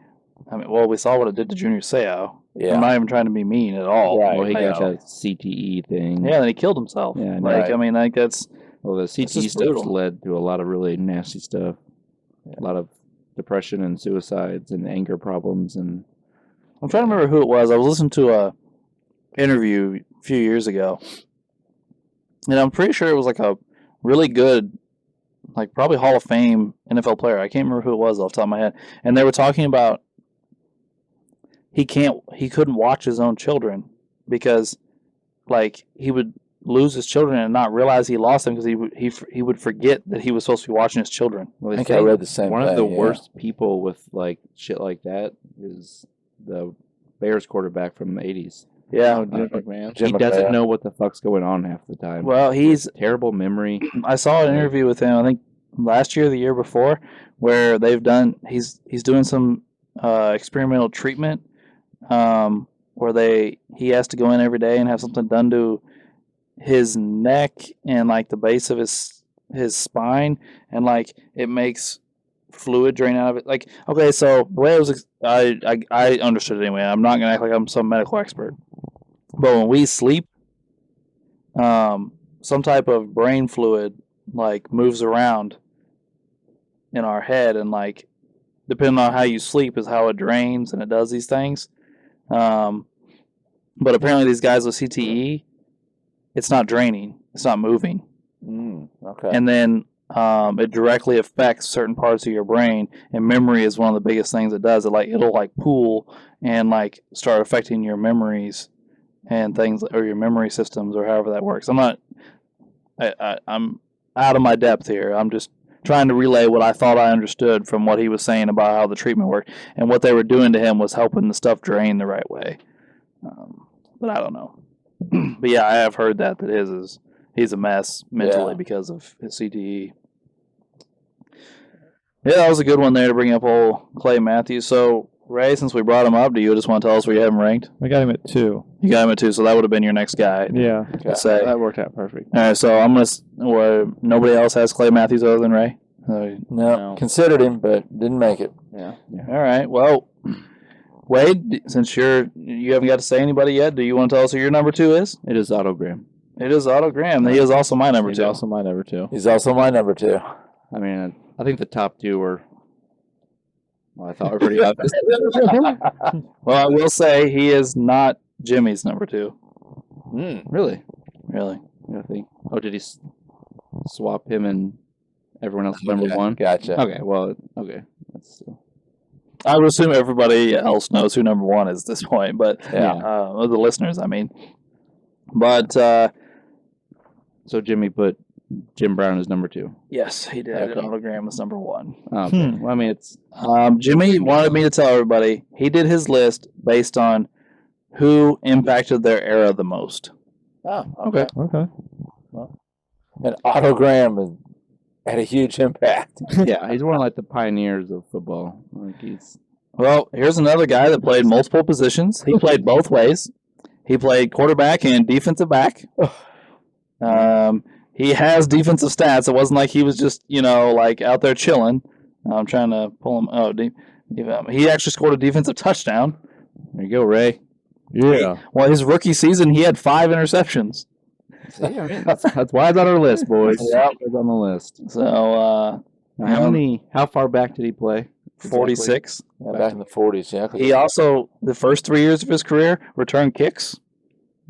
I mean, well, we saw what it did to Junior Seau. Yeah. I'm not even trying to be mean at all. Right. Well, he got know. that CTE thing. Yeah, then he killed himself. Yeah, I know. like Right. I mean, like that's Well, the CTE just stuff brutal. led to a lot of really nasty stuff. A lot of depression and suicides and anger problems and I'm trying to remember who it was. I was listening to a interview a few years ago, and I'm pretty sure it was like a really good, like probably Hall of Fame NFL player. I can't remember who it was off the top of my head. And they were talking about he couldn't watch his own children because, like, he would lose his children and not realize he lost them because he would forget that he was supposed to be watching his children. well, I they think I say read the same one thing. of the yeah. worst people with like shit like that is the Bears quarterback from the 80s. Yeah. Jim McMahon. Jim He doesn't McMahon. know what the fuck's going on half the time. Well, he's Terrible memory. I saw an interview with him, I think last year or the year before, where he's doing some experimental treatment where he has to go in every day and have something done to his neck and like the base of his spine, and like it makes fluid drain out of it. Like, okay, so the way it was, I understood it anyway. I'm not gonna act like I'm some medical expert, but when we sleep, some type of brain fluid like moves around in our head, and like depending on how you sleep is how it drains, and it does these things. But apparently these guys with CTE, it's not draining, it's not moving, Okay. and then it directly affects certain parts of your brain, and memory is one of the biggest things it does. It'll like pool and like start affecting your memories and things, or your memory systems, or however that works. I'm out of my depth here. I'm just trying to relay what I thought I understood from what he was saying about how the treatment worked, and what they were doing to him was helping the stuff drain the right way. But I don't know. But yeah, I have heard that he's a mess mentally because of his CTE. Yeah, that was a good one there to bring up old Clay Matthews. So, Ray, since we brought him up, do you just want to tell us where you have him ranked? I got him at 2. You got him at 2, so that would have been your next guy. Yeah. Let's say. That worked out perfect. All right, so I'm gonna. Nobody else has Clay Matthews other than Ray. No, considered him, but didn't make it. Yeah. All right. Well, Wade, since you haven't got to say anybody yet, do you want to tell us who your number 2 is? It is Otto Graham. It is Otto Graham. He is also my number 2. He's also my number 2. He's also my number 2. I mean, I think the top 2 were. Well, I thought were pretty obvious. Well, I will say he is not Jimmy's number 2. Really? Really? I think. Oh, did he swap him and everyone else number 1? Gotcha. Okay. Well. Okay. That's still. I would assume everybody else knows who number 1 is at this point, but the listeners, I mean. But so Jimmy put Jim Brown as number 2. yes, he did. Okay. Otto Graham was number 1. Okay. Well, I mean, it's Jimmy wanted me to tell everybody he did his list based on who impacted their era the most. Oh, okay. Okay. And Otto Graham had a huge impact. yeah, he's one of like the pioneers of football. Like he's Well, here's another guy that played multiple positions. He played both ways. He played quarterback and defensive back. He has defensive stats. It wasn't like he was just, like out there chilling. I'm trying to pull him. Oh, he actually scored a defensive touchdown. There you go, Ray. Yeah. Well, his rookie season, he had 5 interceptions. see, I mean, that's why it's on our list, boys. Yep. It's on the list. So, How far back did he play? 46. Yeah, back in the 40s, yeah. 'cause He also, the first 3 years of his career, returned kicks.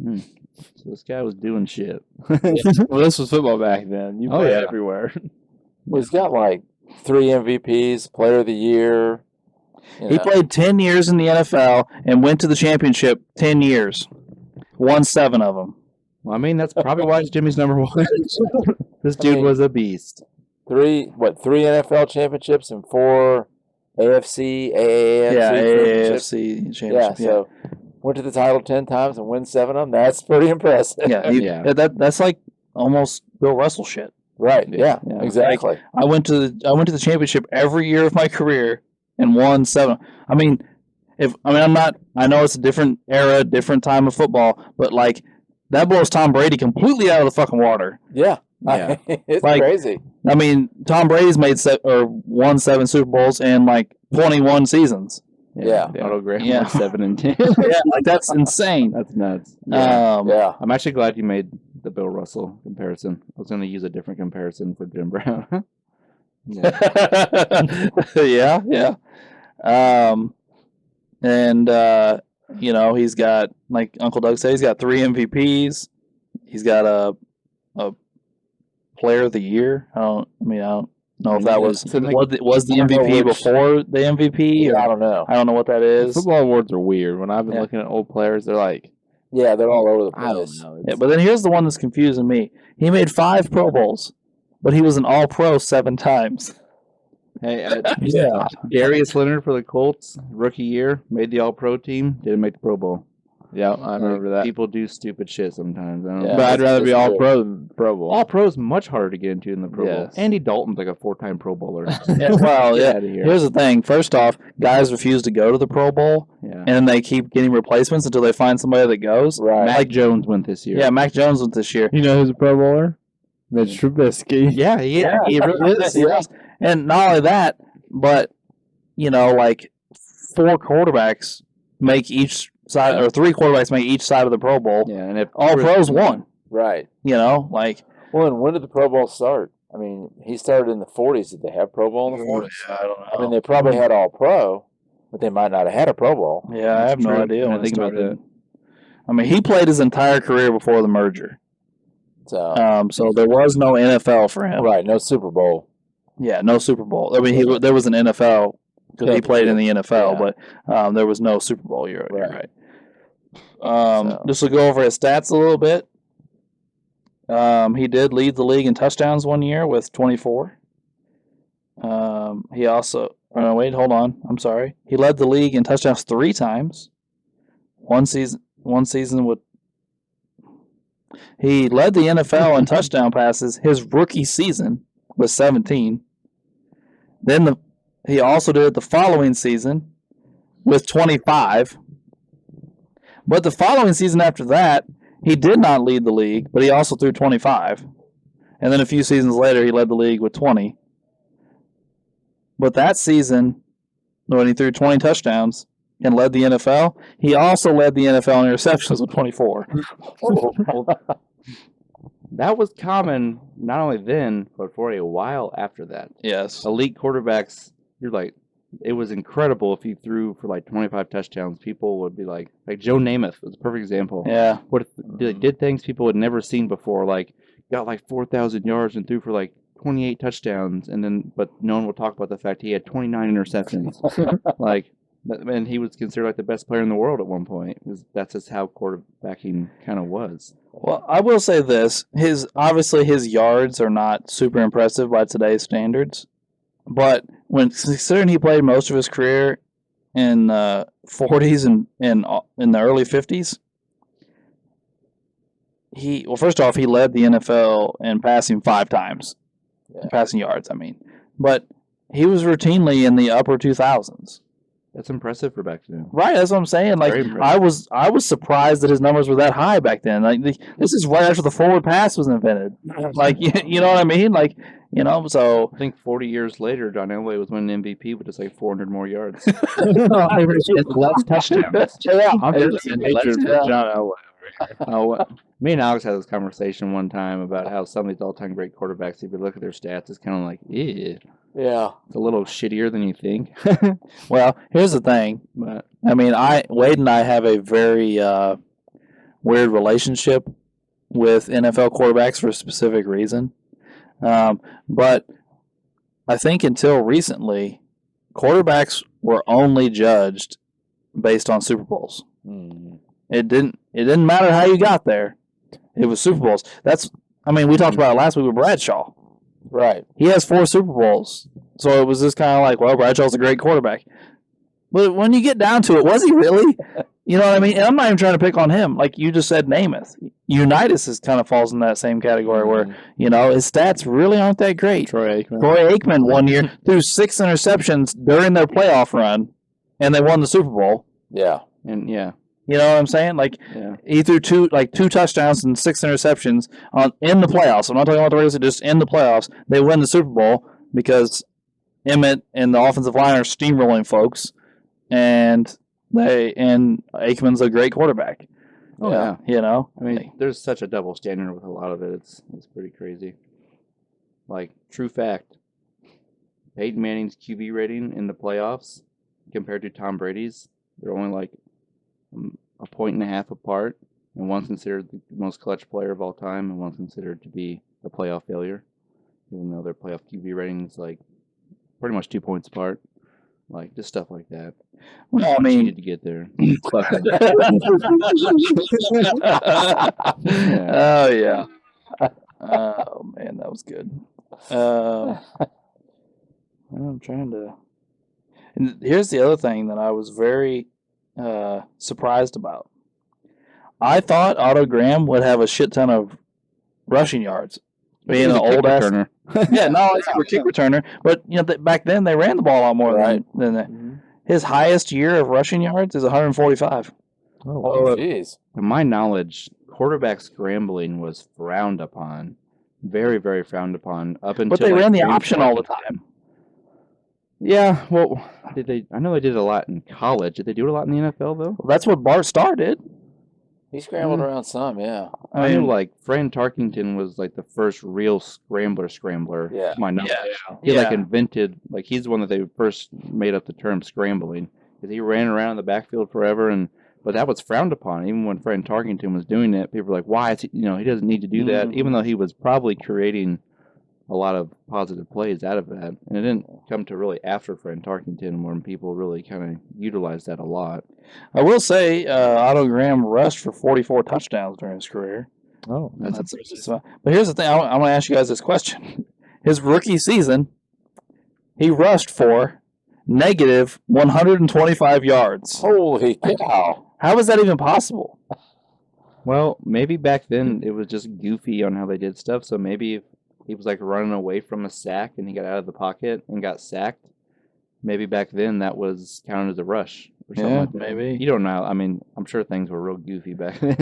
So this guy was doing shit. Well, this was football back then. You played yeah. everywhere. well, he's got like 3 MVPs, Player of the Year. He played 10 years in the NFL and went to the championship 10 years. Won 7 of them. Well, I mean, that's probably why it's Jimmy's number 1. This dude was a beast. 3 NFL championships and 4 AFC, AAFC championships. AFC championship. Yeah, so went to the title 10 times and win 7 of them. That's pretty impressive. Yeah, that's like almost Bill Russell shit. Right. Yeah. Exactly. I went to the championship every year of my career and won 7. I mean, I know it's a different era, different time of football, but like that blows Tom Brady completely out of the fucking water. Yeah. Yeah. It's Like- crazy. I mean, Tom Brady's won 7 Super Bowls in like 21 seasons. Yeah. Otto Graham Yeah. won 7 and 10. Yeah, like that's insane. That's nuts. Yeah. I'm actually glad you made the Bill Russell comparison. I was going to use a different comparison for Jim Brown. yeah. He's got, like Uncle Doug said, he's got 3 MVPs. He's got a Player of the Year. I don't know if that was the MVP before the MVP. Or, I don't know. I don't know what that is. Football awards are weird. When I've been looking at old players, they're like, Yeah, they're all over the I don't place. know. Yeah, but then here's the one that's confusing me. He made 5 Pro Bowls, but he was an All-Pro 7 times. Hey, Yeah. Darius Leonard for the Colts, rookie year, made the All-Pro team, didn't make the Pro Bowl. Yeah, I remember that. People do stupid shit sometimes. I don't Yeah. know. But I'd rather be that's all true. pro than Pro Bowl. All-Pro is much harder to get into than the Pro Bowl. Yes. Andy Dalton's like a 4-time Pro Bowler. Yeah, well, Get yeah. outta here. Here's the thing. First off, guys refuse to go to the Pro Bowl, Yeah. and then they keep getting replacements until they find somebody that goes. Right. Mac Jones went this year. Yeah, Mac Jones went this year. You know who's a Pro Bowler? Mitch Trubisky. Yeah, he really is. Yeah. And not only that, but, like 4 quarterbacks make each side, or 3 quarterbacks make each side of the Pro Bowl. Yeah, and if All pros won. Right. Like. Well, and when did the Pro Bowl start? I mean, he started in the 40s. Did they have Pro Bowl in the 40s? I don't know. I mean, they probably had All Pro, but they might not have had a Pro Bowl. Yeah, I have no True. idea When I when it think about started. I mean, he played his entire career before the merger. So, So there was no NFL for him. right, no Super Bowl. Yeah, no Super Bowl. I mean, there was an NFL because he played in the NFL, Yeah. but there was no Super Bowl. You're right. So- Just to go over his stats a little bit. He did lead the league in touchdowns one year with 24. He also. Oh, no, wait, hold on. I'm sorry. He led the league in touchdowns 3 times. One season with. He led the NFL in touchdown passes his rookie season with 17. Then he also did it the following season with 25. But the following season after that, he did not lead the league, but he also threw 25. And then a few seasons later, he led the league with 20. But that season, when he threw 20 touchdowns and led the NFL, he also led the NFL in interceptions with 24. That was common not only then, but for a while after that. Yes. Elite quarterbacks, you're like, it was incredible if he threw for like 25 touchdowns. People would be like Joe Namath was a perfect example. Yeah. What did things people had never seen before, like got like 4,000 yards and threw for like 28 touchdowns, but no one will talk about the fact he had 29 interceptions. And he was considered like the best player in the world at one point. That's just how quarterbacking kind of was. Well, I will say this: obviously his yards are not super impressive by today's standards, but when considering he played most of his career in 40s and in the early 50s, first off, he led the NFL in passing 5 times, passing yards. I mean, but he was routinely in the upper 2000s. That's impressive for back then. Right, that's what I'm saying. Like I was surprised that his numbers were that high back then. Like this is right after the forward pass was invented. Like you know what I mean? Like so I think 40 years later, John Elway was winning MVP with just like 400 more yards. Less touchdowns. Yeah, I'm just John Elway. Me and Alex had this conversation one time about how some of these all-time great quarterbacks, if you look at their stats, it's kind of like, Yeah. it's a little shittier than you think. Well, here's the thing. But I mean, Wade and I have a very weird relationship with NFL quarterbacks for a specific reason. But I think until recently, quarterbacks were only judged based on Super Bowls. It didn't matter how you got there. It was Super Bowls. We talked about it last week with Bradshaw. Right. He has 4 Super Bowls. So it was just kind of like, well, Bradshaw's a great quarterback. But when you get down to it, was he really? You know what I mean? And I'm not even trying to pick on him. Like you just said, Namath. Unitas kind of falls in that same category where, his stats really aren't that great. Troy Aikman one year threw 6 interceptions during their playoff run, and they won the Super Bowl. Yeah. And yeah. You know what I'm saying? Like he threw 2 touchdowns and 6 interceptions in the playoffs. I'm not talking about the regular season, just in the playoffs. They win the Super Bowl because Emmett and the offensive line are steamrolling folks, and Aikman's a great quarterback. Oh yeah. I mean, there's such a double standard with a lot of it. It's pretty crazy. Like true fact, Peyton Manning's QB rating in the playoffs compared to Tom Brady's, they're only like a 1.5 apart, and one's considered the most clutch player of all time, and one's considered to be a playoff failure, even though their playoff QB ratings like pretty much 2 points apart. Like just stuff like that. Well, I mean, needed to get there. Oh yeah. Oh man, that was good. I'm trying to. And here's the other thing that I was very surprised about. I thought Otto Graham would have a shit ton of rushing yards, being an old ass returner. Yeah, no, he's a kick returner. But back then they ran the ball a lot more than that. His highest year of rushing yards is 145. Oh, jeez. To my knowledge, quarterback scrambling was frowned upon, very, very frowned upon up until. But they ran the option all the time. Yeah, well, did they? I know they did a lot in college. Did they do it a lot in the NFL though? Well, that's what Bart Starr did. He scrambled around some, yeah. I mean, like Fran Tarkenton was like the first real scrambler. Yeah. To my knowledge. He like invented, like he's the one that they first made up the term scrambling, because he ran around in the backfield forever, but that was frowned upon. Even when Fran Tarkenton was doing it, people were like, "Why is he? He doesn't need to do that." Even though he was probably creating a lot of positive plays out of that, and it didn't come to really after Fran Tarkenton when people really kind of utilized that a lot. I will say, Otto Graham rushed for 44 touchdowns during his career. Oh, But here's the thing: I want to ask you guys this question. His rookie season, he rushed for negative 125 yards. Holy cow! How is that even possible? Well, maybe back then it was just goofy on how they did stuff. So maybe if he was like running away from a sack and he got out of the pocket and got sacked, maybe back then that was counted as a rush or something Yeah, like that. maybe. You don't know. I mean, I'm sure things were real goofy back then.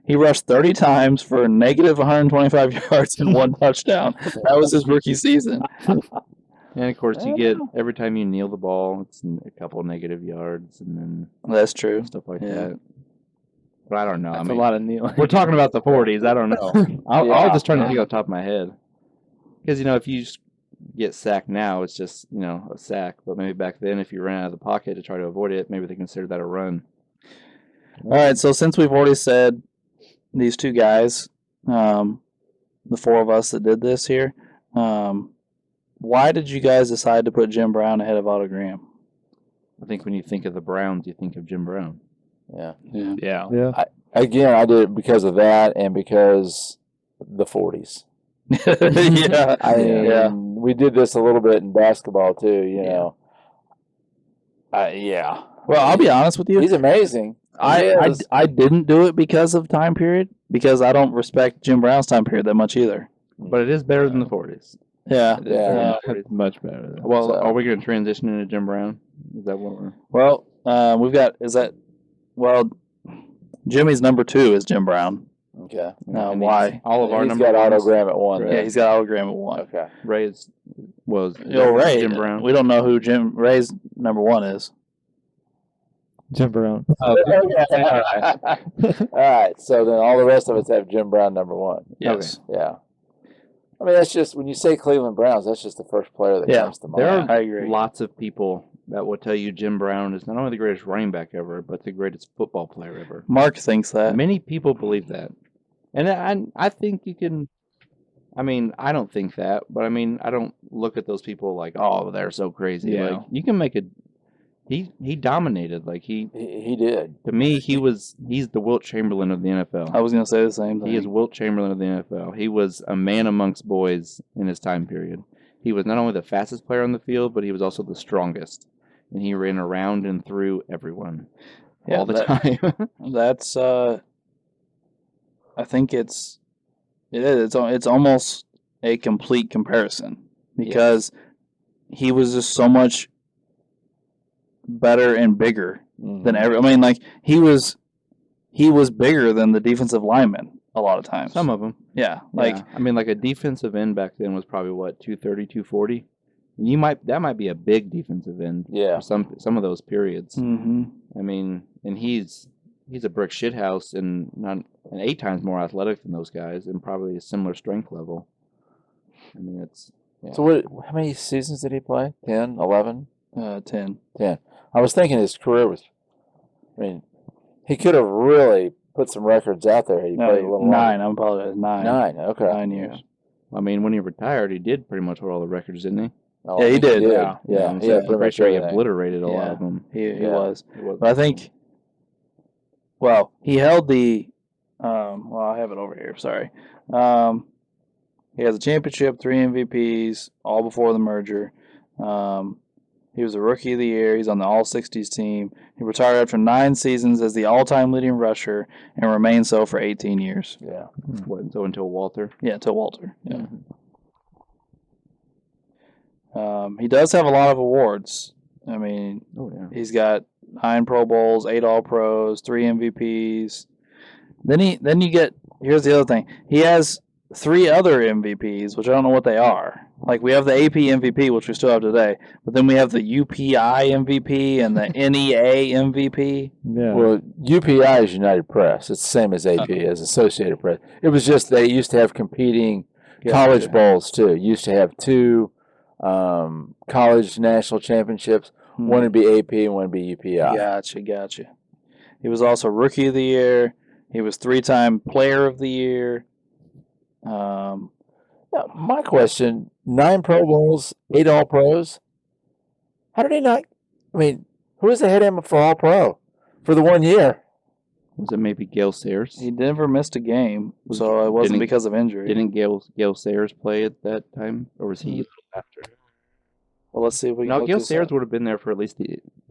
He rushed 30 times for negative 125 yards and 1 touchdown. That was his rookie season. And of course, you get every time you kneel the ball, it's a couple negative yards and then That's true. stuff like Yeah. that. But I don't know. That's I mean, a lot of kneeling. we're talking about the 40s. I don't know. I'll just try to think off the top of my head. Because, if you just get sacked now, it's just, a sack. But maybe back then, if you ran out of the pocket to try to avoid it, maybe they considered that a run. All right, so since we've already said these two guys, the 4 of us that did this here, why did you guys decide to put Jim Brown ahead of Otto Graham? I think when you think of the Browns, you think of Jim Brown. Yeah. Yeah. Yeah. Again, I did it because of that and because the 40s. Yeah. I mean, we did this a little bit in basketball too. You know. Yeah. Well, I'll be honest with you. He's amazing. I didn't do it because of time period, because I don't respect Jim Brown's time period that much either. But it is better than the 40s. Yeah. It is better than Yeah. the 40s. It's much better. Well, So- are we going to transition into Jim Brown? Is that what we're... Well, we've got, Jimmy's number 2 is Jim Brown. Okay. and why? All of our He's number got ones, autogram at 1. Yeah, he's got Otto Graham at 1. Okay. Ray was Ray. Jim Brown. We don't know who Ray's number 1 is. Jim Brown. All right. So then all the rest of us have Jim Brown number 1. Yes. Yeah. I mean, that's just, when you say Cleveland Browns, that's just the first player that Yeah. comes to mind. There are I agree. lots of people that will tell you Jim Brown is not only the greatest running back ever, but the greatest football player ever. Mark thinks that. Many people believe that. And I think you can... I mean, I don't think that, but I mean, I don't look at those people like, oh, they're so crazy. Yeah. Like, you can make a... He dominated. Like, He did. to me, he's the Wilt Chamberlain of the NFL. I was going to say the same thing. He is Wilt Chamberlain of the NFL. He was a man amongst boys in his time period. He was not only the fastest player on the field, but he was also the strongest. And he ran around and through everyone all the time. That's I think it's almost a complete comparison, because he was just so much better and bigger than ever. I mean, like, he was bigger than the defensive lineman a lot of times. Some of them. Yeah, I mean, like a defensive end back then was probably what, 230, 240? That might be a big defensive end Yeah. for some of those periods. hmm I mean, and he's a brick shithouse and 8 times more athletic than those guys and probably a similar strength level. I mean, it's... Yeah. So how many seasons did he play? 10, 11? 10. 10. I was thinking his career was, I mean, he could have really put some records out there had he played a little 9. longer. I'm apologize. 9. 9, okay. 9 years. I mean, when he retired, he did pretty much hold all the records, didn't he? Oh, Yeah, he did. Yeah, I'm he had pretty pretty much sure he everything. obliterated a lot Yeah. of them. He Yeah. was. It was- But I think, well, he held the, well, I have it over here, sorry. He has a championship, 3 MVPs, all before the merger. He was a Rookie of the Year. He's on the All-60s team. He retired after 9 seasons as the all-time leading rusher and remained so for 18 years. Yeah. So until Walter. Yeah, until Walter. Yeah. He does have a lot of awards. I mean, Oh, yeah. he's got 9 Pro Bowls, 8 All-Pros, 3 MVPs. Then you get, here's the other thing. He has 3 other MVPs, which I don't know what they are. Like, we have the AP MVP, which we still have today, but then we have the UPI MVP and the NEA MVP. Yeah. Well, UPI is United Press. It's the same as AP, as Associated Press. It was just they used to have competing college bowls, too. Used to have 2 college national championships. One would be AP and one would be UPI. Gotcha. He was also Rookie of the Year. He was 3-time Player of the Year. Now, my question, 9 Pro Bowls, 8 All-Pros. How did he not, I mean, who was ahead of him for All-Pro for the 1 year? Was it maybe Gale Sayers? He never missed a game, so it wasn't Didn't- because of injury. Didn't Gale Sayers play at that time? Or was he a little after? Well, let's see if we can No, look Gale this Sayers up. would have been there for at least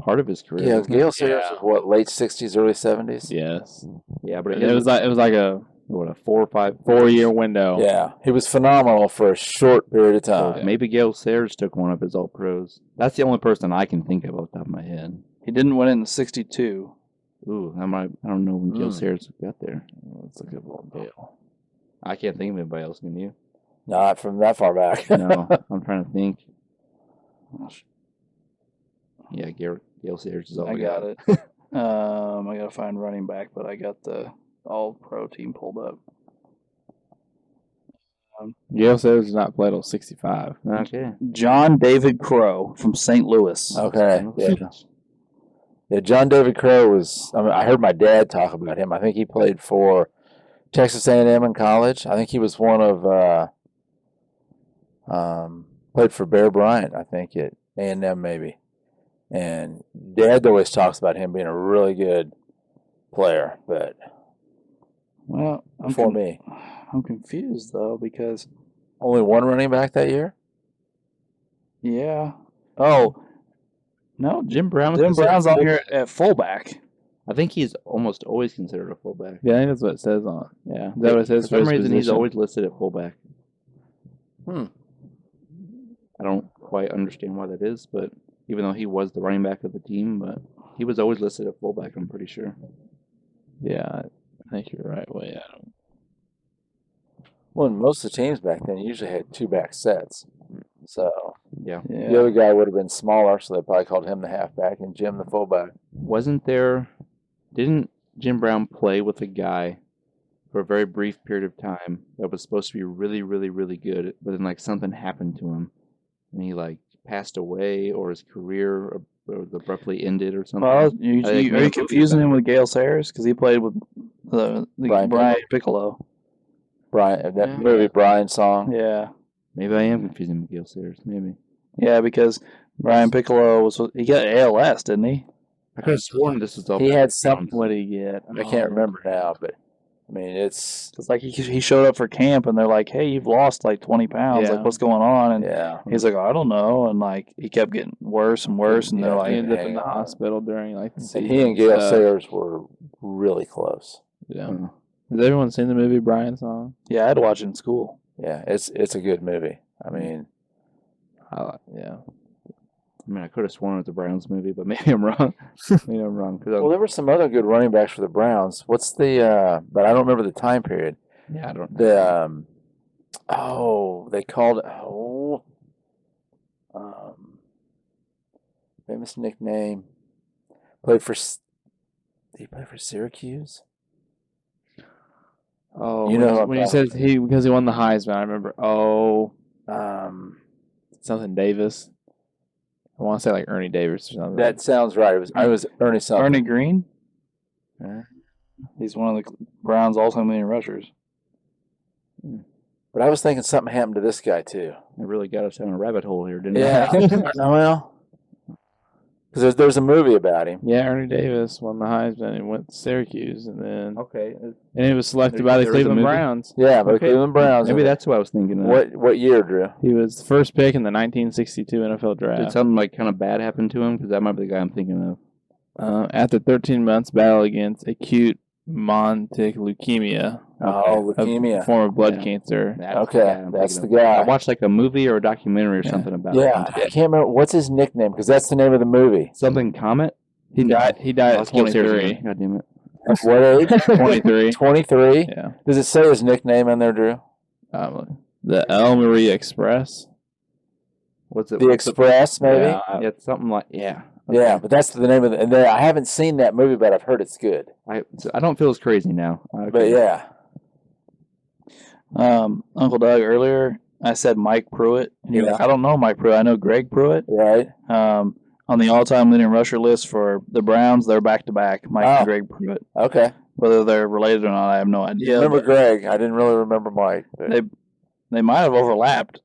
part of his career. Yeah, wasn't he? Gale Sayers Yeah. was what, late 60s, early 70s? Yes. Yeah, but It was like a what, a 4 or 5 4-year window. Yeah, he was phenomenal for a short period of time. Maybe Gale Sayers took one of his All Pros. That's the only person I can think of off the top of my head. He didn't win it in '62. Ooh, I don't know when Gale Sayers got there. Let's look at old Gale. I can't think of anybody else. Can you? Not from that far back. No, I'm trying to think. Yeah, Gale Sayers is all I we got it. I gotta find running back, but I got the All-Pro team pulled up. Gale Sayers did not play till 65. Okay. John David Crow from St. Louis. Okay, yeah. Yeah, John David Crow was, I heard my dad talk about him. I think he played for Texas A&M in college. I think he was one of, played for Bear Bryant, I think, at A&M maybe. And Dad always talks about him being a really good player, but Well, before me. I'm confused though because Only one running back that year? yeah. Oh no, Jim Brown. Jim Brown's on here at fullback. I think he's almost always considered a fullback. Yeah, I think that's what it says on. Yeah. Is that what it says For some his reason, he's position? always listed at fullback. Hmm. I don't quite understand why that is, but even though he was the running back of the team, but he was always listed at fullback, I'm pretty sure. Yeah, I think you're right. Wait, Well, most of the teams back then usually had two back sets. So Yeah. the other guy would have been smaller, so they probably called him the halfback and Jim the fullback. Didn't Jim Brown play with a guy for a very brief period of time that was supposed to be really, really, really good, but then like something happened to him and he like passed away or his career abruptly ended or something? Well, I think are you maybe confusing him with Gale Sayers because he played with the Brian Brian Piccolo? Brian, that Yeah. movie Brian song. Yeah, Maybe I am confusing him with Gale Sayers. Maybe. yeah, because Brian Piccolo he got ALS, didn't he? I could have sworn this was all. He had something. what did he get? I can't remember now, but I mean, it's It's like he showed up for camp and they're like, "Hey, you've lost like 20 pounds. Yeah. Like, what's going on?" And yeah. he's like, "I don't know." And like he kept getting worse and worse, and they're Yeah, He like, ended up in hang the on. hospital during like the And season. he and Gale stuff. Sayers were really close. Yeah. Uh, Has everyone seen the movie Brian Song? "Yeah, I had to watch it in school." Yeah, it's a good movie. I mean, Yeah. I mean, I could have sworn it was a Browns movie, but maybe I'm wrong. Maybe I'm wrong. well, there were some other good running backs for the Browns. What's the? But I don't remember the time period. Yeah, I don't. The they called famous nickname. Played for. Did he play for Syracuse? Oh, You know who I'm when he talking says because he won the Heisman, I remember. Oh, something Davis. I want to say like Ernie Davis or something. That sounds right. I was Ernie something. Ernie Green. Yeah. He's one of the Browns' all-time leading rushers. But I was thinking something happened to this guy too. It really got us down a rabbit hole here, didn't Yeah. it? Well, because there's a movie about him. Yeah, Ernie Davis won the Heisman and went to Syracuse, and then Okay. he was selected by the There is a Cleveland movie? Browns. Yeah, but the Okay. Cleveland Browns. Maybe that's what I was thinking of. What year, Drew? He was the first pick in the 1962 NFL Did draft. something like kind of bad happen to him? Because that might be the guy I'm thinking of. After 13 months battle against acute montic leukemia, Oh, a leukemia. form of blood Yeah. cancer. That's Okay, the guy I'm that's thinking the of. guy. I watched like a movie or a documentary or Yeah. something about Yeah, it. I can't remember what's his nickname because that's the name of the movie. Something Comet? He died. He died at That's Gale Sayers 23. again. God damn it. At what age? 23. 23. Yeah. Does it say his nickname in there, Drew? The El Marie Express. What's it? The Express, maybe. Yeah, Yeah, it's something like yeah. Yeah, but that's the name of it. And I haven't seen that movie, but I've heard it's good. I don't feel as crazy now. But yeah, Uncle Doug, earlier I said Mike Pruitt, and you're Yeah. like, "I don't know Mike Pruitt. I know Greg Pruitt." right. On the all-time leading rusher list for the Browns, they're back-to-back, Mike Oh. and Greg Pruitt. Okay. Whether they're related or not, I have no idea. remember but Greg. I didn't really remember Mike. But they might have overlapped.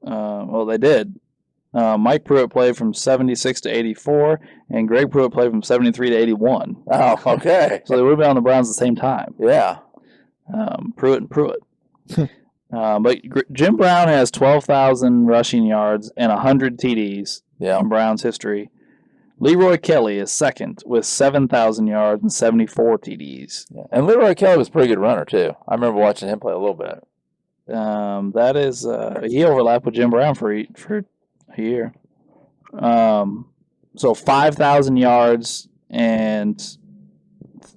Well, they did. Mike Pruitt played from 76 to 84, and Greg Pruitt played from 73 to 81. oh, okay. So they would have been on the Browns at the same time. Yeah. Pruitt and Pruitt. But Jim Brown has 12,000 rushing yards and 100 TDs Yeah. in Brown's history. Leroy Kelly is second with 7,000 yards and 74 TDs. Yeah. And Leroy Kelly was a pretty good runner, too. I remember watching him play a little bit. That is, he overlapped with Jim Brown for a year. So 5,000 yards and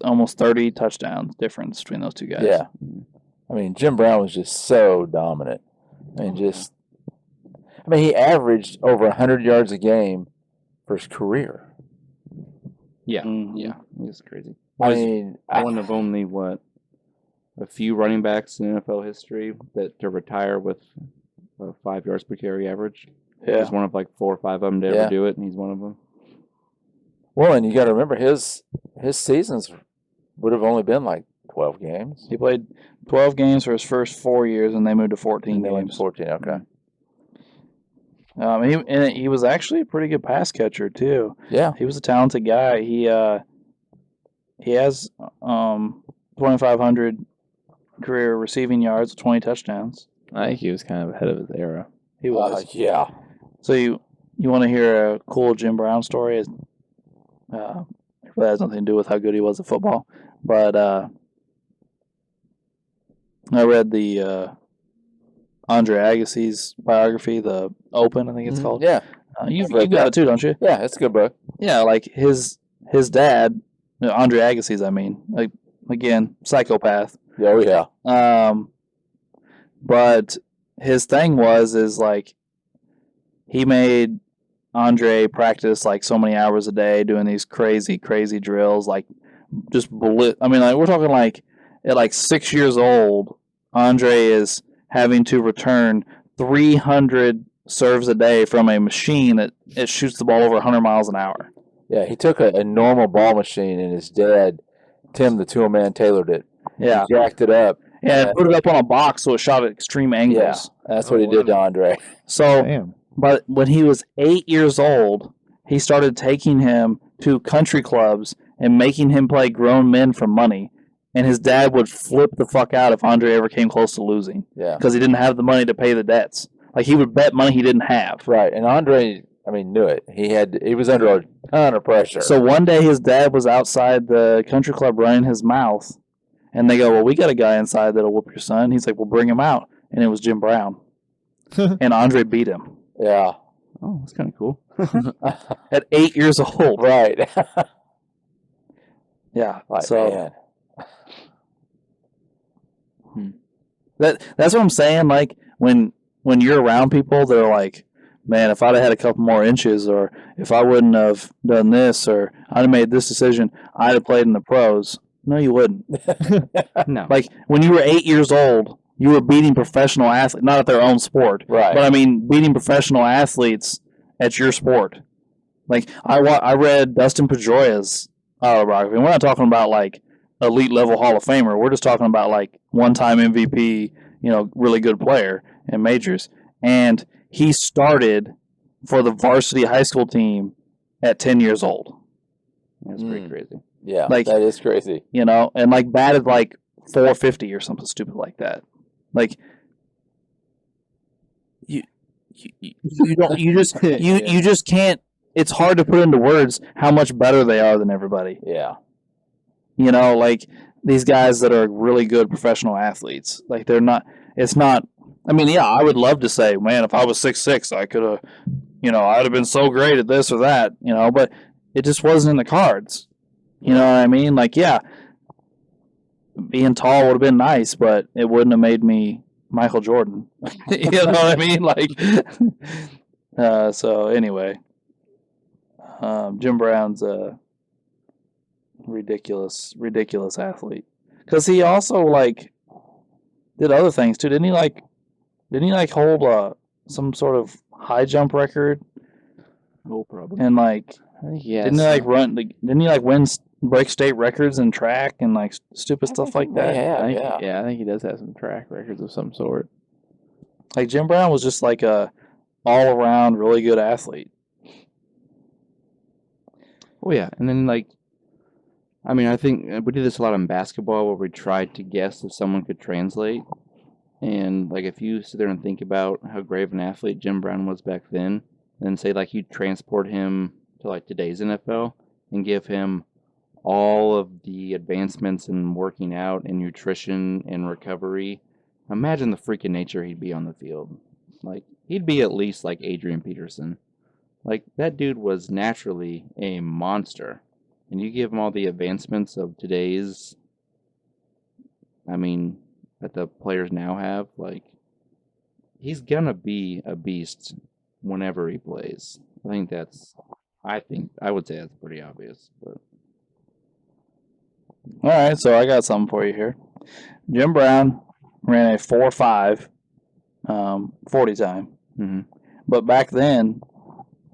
almost 30 touchdowns difference between those two guys. Yeah. I mean, Jim Brown was just so dominant. He averaged over 100 yards a game for his career. Yeah, Mhm. yeah, it's crazy. One of only a few running backs in NFL history to retire with 5 yards per carry average. Yeah. He's one of like 4 or 5 of them to Yeah. ever do it, and he's one of them. Well, and you got to remember his seasons would have only been like 12 games. He played 12 games for his first 4 years, and they moved to 14 And they went to games. 14. Okay. He was actually a pretty good pass catcher too. Yeah. He was a talented guy. He has 2,500 career receiving yards, 20 touchdowns. I think he was kind of ahead of his era. He was. Yeah. So you want to hear a cool Jim Brown story? It really has nothing to do with how good he was at football, but I read the Andre Agassi's biography, The Open, I think it's called. Yeah. You I've read got that. it too, don't you? Yeah, it's a good book. Yeah, like his dad, Andre Agassi's. I mean, like again, psychopath. Oh, yeah. But his thing is like he made Andre practice like so many hours a day doing these crazy drills, like just bullet. I mean, like we're talking like at like 6 years old, Andre is having to return 300 serves a day from a machine that it shoots the ball over 100 miles an hour. Yeah, he took a normal ball machine, and his dad, Tim the Tool Man, tailored it. Yeah, He jacked it up. and put it up on a box so it shot at extreme Yeah, angles. that's what he did to Andre. So, Damn. but when he was 8 years old, he started taking him to country clubs and making him play grown men for money. And his dad would flip the fuck out if Andre ever came close to losing Yeah. because he didn't have the money to pay the debts. Like he would bet money he didn't have. Right, and Andre, knew it. He was under a ton of pressure. So one day his dad was outside the country club running his mouth, and they go, "Well, we got a guy inside that'll whoop your son." He's like, "Well, bring him out," and it was Jim Brown, and Andre beat him yeah, Oh, that's kind of cool. at 8 years old. right. Yeah, Like, so man. that's what I'm saying. Like when you're around people, they're like, "Man, if I'd have had a couple more inches, or if I wouldn't have done this, or I'd have made this decision, I'd have played in the pros." No, you wouldn't. No. Like when you were 8 years old, you were beating professional athletes, not at their own sport, Right. but I mean beating professional athletes at your sport. Like I read Dustin Pedroia's autobiography. And we're not talking about like elite level Hall of Famer. We're just talking about like one-time MVP, really good player in majors. And he started for the varsity high school team at 10 years old. That's pretty crazy. Yeah, Like- that is crazy. And like batted like 450 or something stupid like that. Like you don't you just you just can't. It's hard to put into words how much better they are than everybody. Yeah, Like these guys that are really good professional athletes. Like they're not. It's not. I mean, yeah, I would love to say, man, if I was 6'6", I could have, I'd have been so great at this or that, but it just wasn't in the cards. You know what I mean? Like, yeah, being tall would have been nice, but it wouldn't have made me Michael Jordan. You know what I mean? Like, so anyway, Jim Brown's a ridiculous athlete because he also like did other things too. Didn't he hold some sort of high jump record? Oh, probably. And like, I think he has didn't he like run? Like, didn't he like break state records in track and like stupid stuff like that? Yeah. I think he does have some track records of some sort. Like Jim Brown was just like a all around really good athlete. Oh, yeah. And then, like, I mean, I think we did this a lot in basketball where we tried to guess if someone could translate. And like, if you sit there and think about how great of an athlete Jim Brown was back then, and say like you transport him to like today's NFL and give him all of the advancements in working out and nutrition and recovery, imagine the freaking nature he'd be on the field. Like, he'd be at least like Adrian Peterson. Like, that dude was naturally a monster. And you give him all the advancements of today's, that the players now have, like, he's gonna be a beast whenever he plays. I would say that's pretty obvious. But All right, so I got something for you here. Jim Brown ran a 4.5 40 time. mhm. But back then,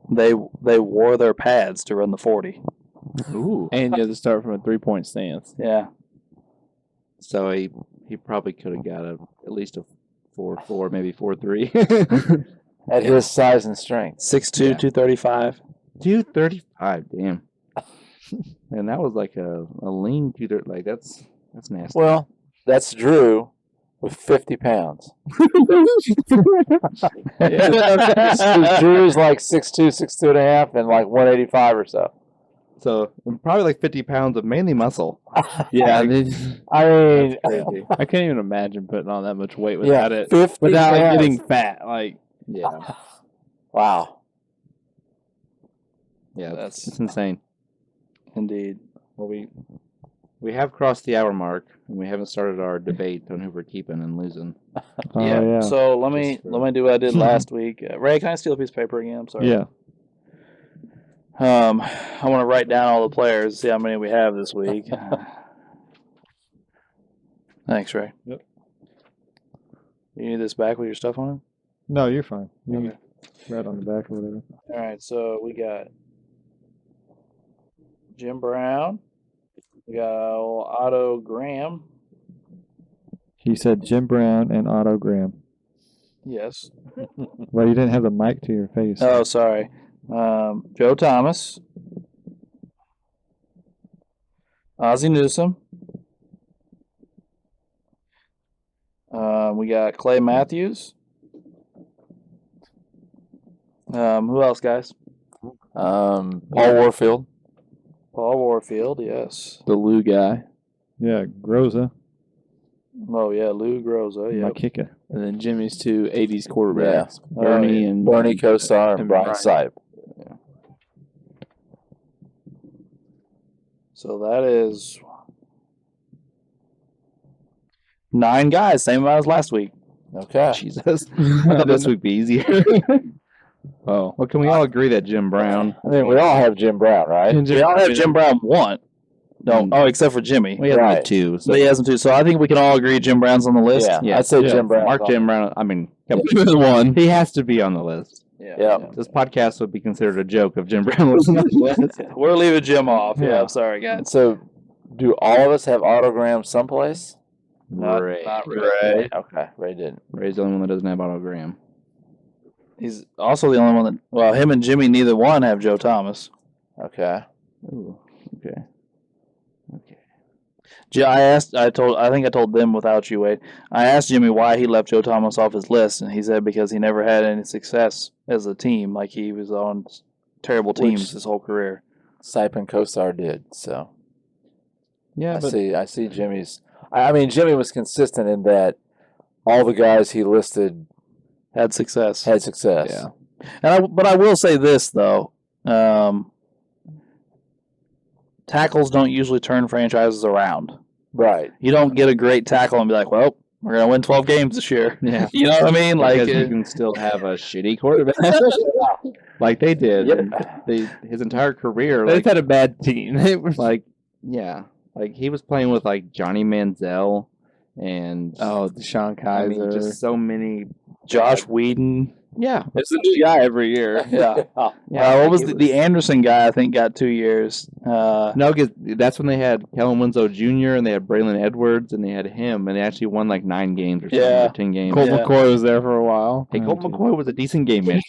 they wore their pads to run the 40. Ooh. And you have to start from a 3-point stance. Yeah. So he probably could have got at least a 4.4, maybe 4.3. At his size and strength. 6'2", 235. 235, damn. And that was like a lean 230. Like, that's nasty. Well, that's Drew with 50 pounds. Drew's like 6'2", 6'2 and a half, and like 185 or so. So probably like 50 pounds of mainly muscle. Yeah, I mean, Crazy. I can't even imagine putting on that much weight without it. 50 Without like, pounds. getting fat. Like, Yeah, Wow. yeah, That's- it's insane. Indeed. Well, we have crossed the hour mark, and we haven't started our debate on who we're keeping and losing. oh, yeah. yeah. So let me Just for- let me do what I did last week. Ray, can I steal a piece of paper again? I'm sorry. Yeah. I want to write down all the players, see how many we have this week. Thanks, Ray. Yep. You need this back with your stuff on it? No, you're fine. You Okay. can write on the back or whatever. All right, so we got Jim Brown. We got Otto Graham. He said Jim Brown and Otto Graham. Yes. Well, you didn't have the mic to your face. Oh, sorry. Joe Thomas. Ozzie Newsome. We got Clay Matthews. Who else, guys? Paul Warfield. Paul Warfield, yes. The Lou guy. Yeah, Groza, Oh, yeah, Lou Groza, my yeah. kicker. And then Jimmy's two 80s quarterbacks. Oh, Bernie yeah. and Bernie Kosar and Brian Sipe. So that is 9 guys, same amount as last week. Okay. Jesus, I thought this would be easier. Oh. Well, can we all agree that Jim Brown? I mean, we all have Jim Brown, right? We all have Jim Brown 1. No, oh, except for Jimmy. We have Right. like 2. So But he has them too. So I think we can all agree Jim Brown's on the list. Yeah, Yeah. I'd say Yeah. Jim Brown. Mark Jim Brown. I mean, come on. He was one. He has to be on the list. Yeah. This podcast would be considered a joke if Jim Brown wasn't on the list. We're leaving Jim off. Yeah, Yeah. I'm sorry, guys. So, do all of us have autograms someplace? Not Ray. Ray. Okay, Ray didn't. Ray's the only one that doesn't have autogram. He's also the only one that. Well, him and Jimmy, neither one have Joe Thomas. Okay. Ooh, okay. Okay. I think I told them without you, Wade. I asked Jimmy why he left Joe Thomas off his list, and he said because he never had any success as a team. Like, he was on terrible teams his whole career. Sipe and Kosar did, so. Yeah, but I see Jimmy's. I mean, Jimmy was consistent in that all the guys he listed Had success. had success. Yeah. But I will say this, though. Tackles don't usually turn franchises around. Right. You don't get a great tackle and be like, well, we're going to win 12 games this year. yeah, You know what I mean? Like, because you can still have a shitty quarterback, like they did. Yep. And his entire career, They like, just had a bad team. They were yeah, like he was playing with like Johnny Manziel and Deshaun Kaiser. I mean, just so many. Josh Whedon. Yeah, it's a new guy every year. Yeah. yeah. What was the Anderson guy? I think got 2 years. No, because that's when they had Kellen Winslow Jr. and they had Braylon Edwards and they had him and they actually won like 9 games or something, Yeah. or 10 games. Colt Yeah. McCoy was there for a while. Hey, Colt McCoy was a decent game manager.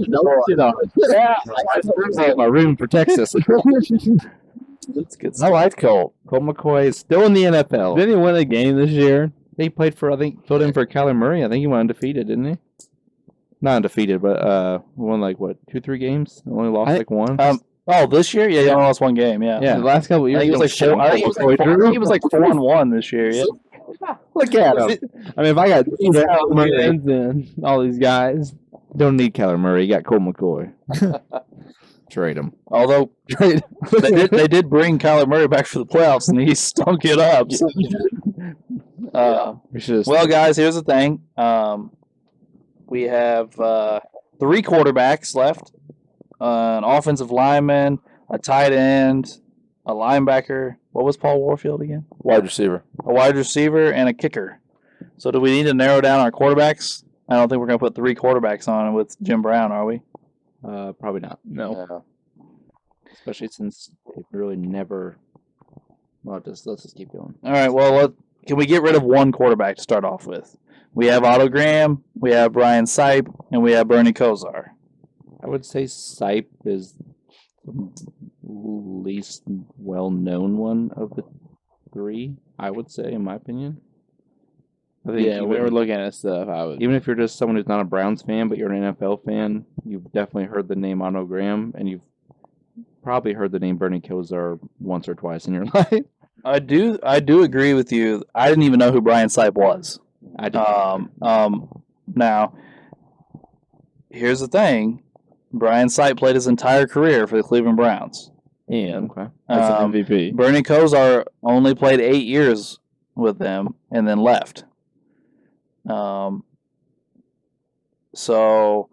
No shit on it. I have my room for Texas. That's good I stuff. liked Colt. Colt McCoy is still in the NFL. Didn't he win a game this year? He played for, I think, filled in for Kyler Murray. I think he went undefeated, didn't he? Not undefeated, but won like, what, 2-3 games? Only lost like one? This year? Yeah, he only lost one game, yeah. Yeah. The last couple of I years, think he was like 4-1 this year, yeah. Look at him. I mean, if I got Murray's and all these guys, Don't need Kyler Murray. You got Colt McCoy. Trade him. Although they did bring Kyler Murray back for the playoffs, and he stunk it up. So. Well, guys, here's the thing. We have 3 quarterbacks left: an offensive lineman, a tight end, a linebacker. What was Paul Warfield again? Wide receiver. A wide receiver and a kicker. So, do we need to narrow down our quarterbacks? I don't think we're going to put 3 quarterbacks on with Jim Brown, are we? Probably not. No. Especially since they've really never. Well, let's just keep going. All right. Well, can we get rid of one quarterback to start off with? We have Otto Graham, we have Brian Sipe, and we have Bernie Kosar. I would say Sipe is the least well-known one of the 3, I would say, in my opinion. I think we were looking at stuff. Even if you're just someone who's not a Browns fan, but you're an NFL fan, you've definitely heard the name Otto Graham, and you've probably heard the name Bernie Kosar once or twice in your life. I do agree with you. I didn't even know who Brian Sipe was. I didn't. Now, here's the thing. Brian Sipe played his entire career for the Cleveland Browns. And that's an MVP. Bernie Kosar only played 8 years with them and then left. Brian Sipe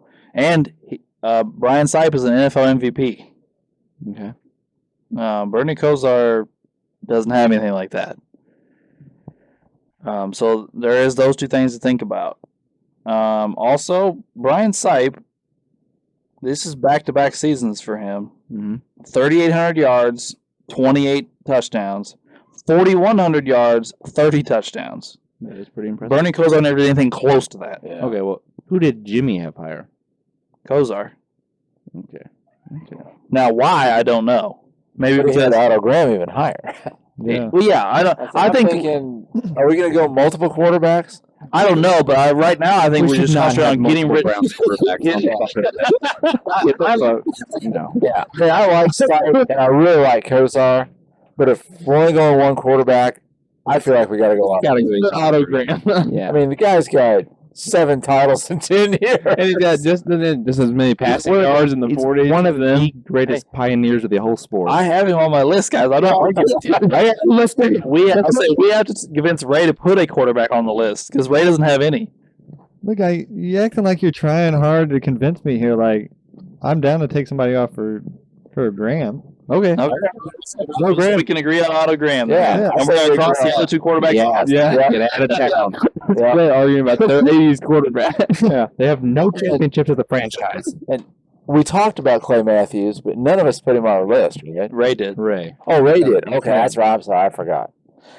is an NFL MVP. Okay. Bernie Kosar doesn't have anything like that. So there is those 2 things to think about. Also, Brian Sipe, this is back-to-back seasons for him. Mm-hmm. 3,800 yards, 28 touchdowns. 4,100 yards, 30 touchdowns. That is pretty impressive. Bernie Kosar never did anything close to that. Yeah. Okay, well, who did Jimmy have higher? Kosar. Okay. Now, why, I don't know. Maybe But he because... had Otto Graham even higher. Yeah. Well, yeah, I I'm think... thinking, are we going to go multiple quarterbacks? I don't know, but right now I think we should just not concentrate have on getting rid multiple Yeah. I like Sipe, and I really like Kosar. But if we're only going one quarterback, I feel like we got to go on. Otto Graham. Yeah. I mean, the guy's got 7 titles in 10 years. And he's got just as many passing yards in the 40s. One of the greatest pioneers of the whole sport. I have him on my list, guys. I don't argue with you. We have to convince Ray to put a quarterback on the list because Ray doesn't have any. Look, you acting like you're trying hard to convince me here. Like, I'm down to take somebody off for Graham. Okay. No, Graham. We can agree on Otto Graham. Yeah. And we're going to cross the other 2 quarterbacks. Yeah. Get out of town. We're arguing about the 80s quarterback. Yeah. They have no championship to the franchise. And we talked about Clay Matthews, but none of us put him on our list, right? Ray did. Ray. Oh, Ray did. Okay, that's right. I'm sorry. I forgot.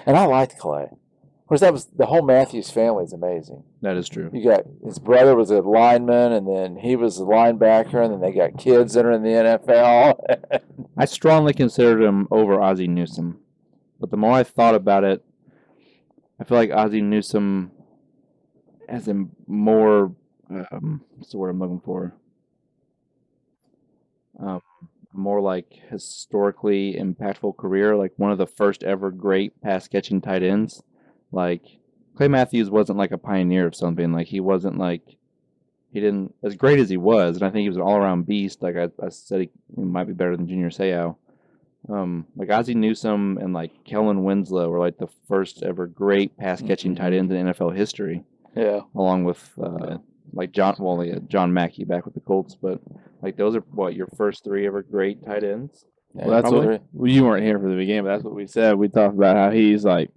And I liked Clay. Of course, that was the whole Matthews family is amazing. That is true. You got his brother was a lineman, and then he was a linebacker, and then they got kids that are in the NFL. I strongly considered him over Ozzie Newsome. But the more I thought about it, I feel like Ozzie Newsome has a more, what's the word I'm looking for? More like historically impactful career, like one of the first ever great pass catching tight ends. Like Clay Matthews wasn't like a pioneer of something. Like he wasn't like he didn't as great as he was, and I think he was an all around beast. Like I said, he might be better than Junior Seau. Like Ozzie Newsome and like Kellen Winslow were like the first ever great pass catching tight ends in NFL history. Yeah. Along with like John Mackey back with the Colts, but like those are your first 3 ever great tight ends. Yeah, Well, that's probably. what you weren't here for the beginning, but that's what we said. We talked about how he's like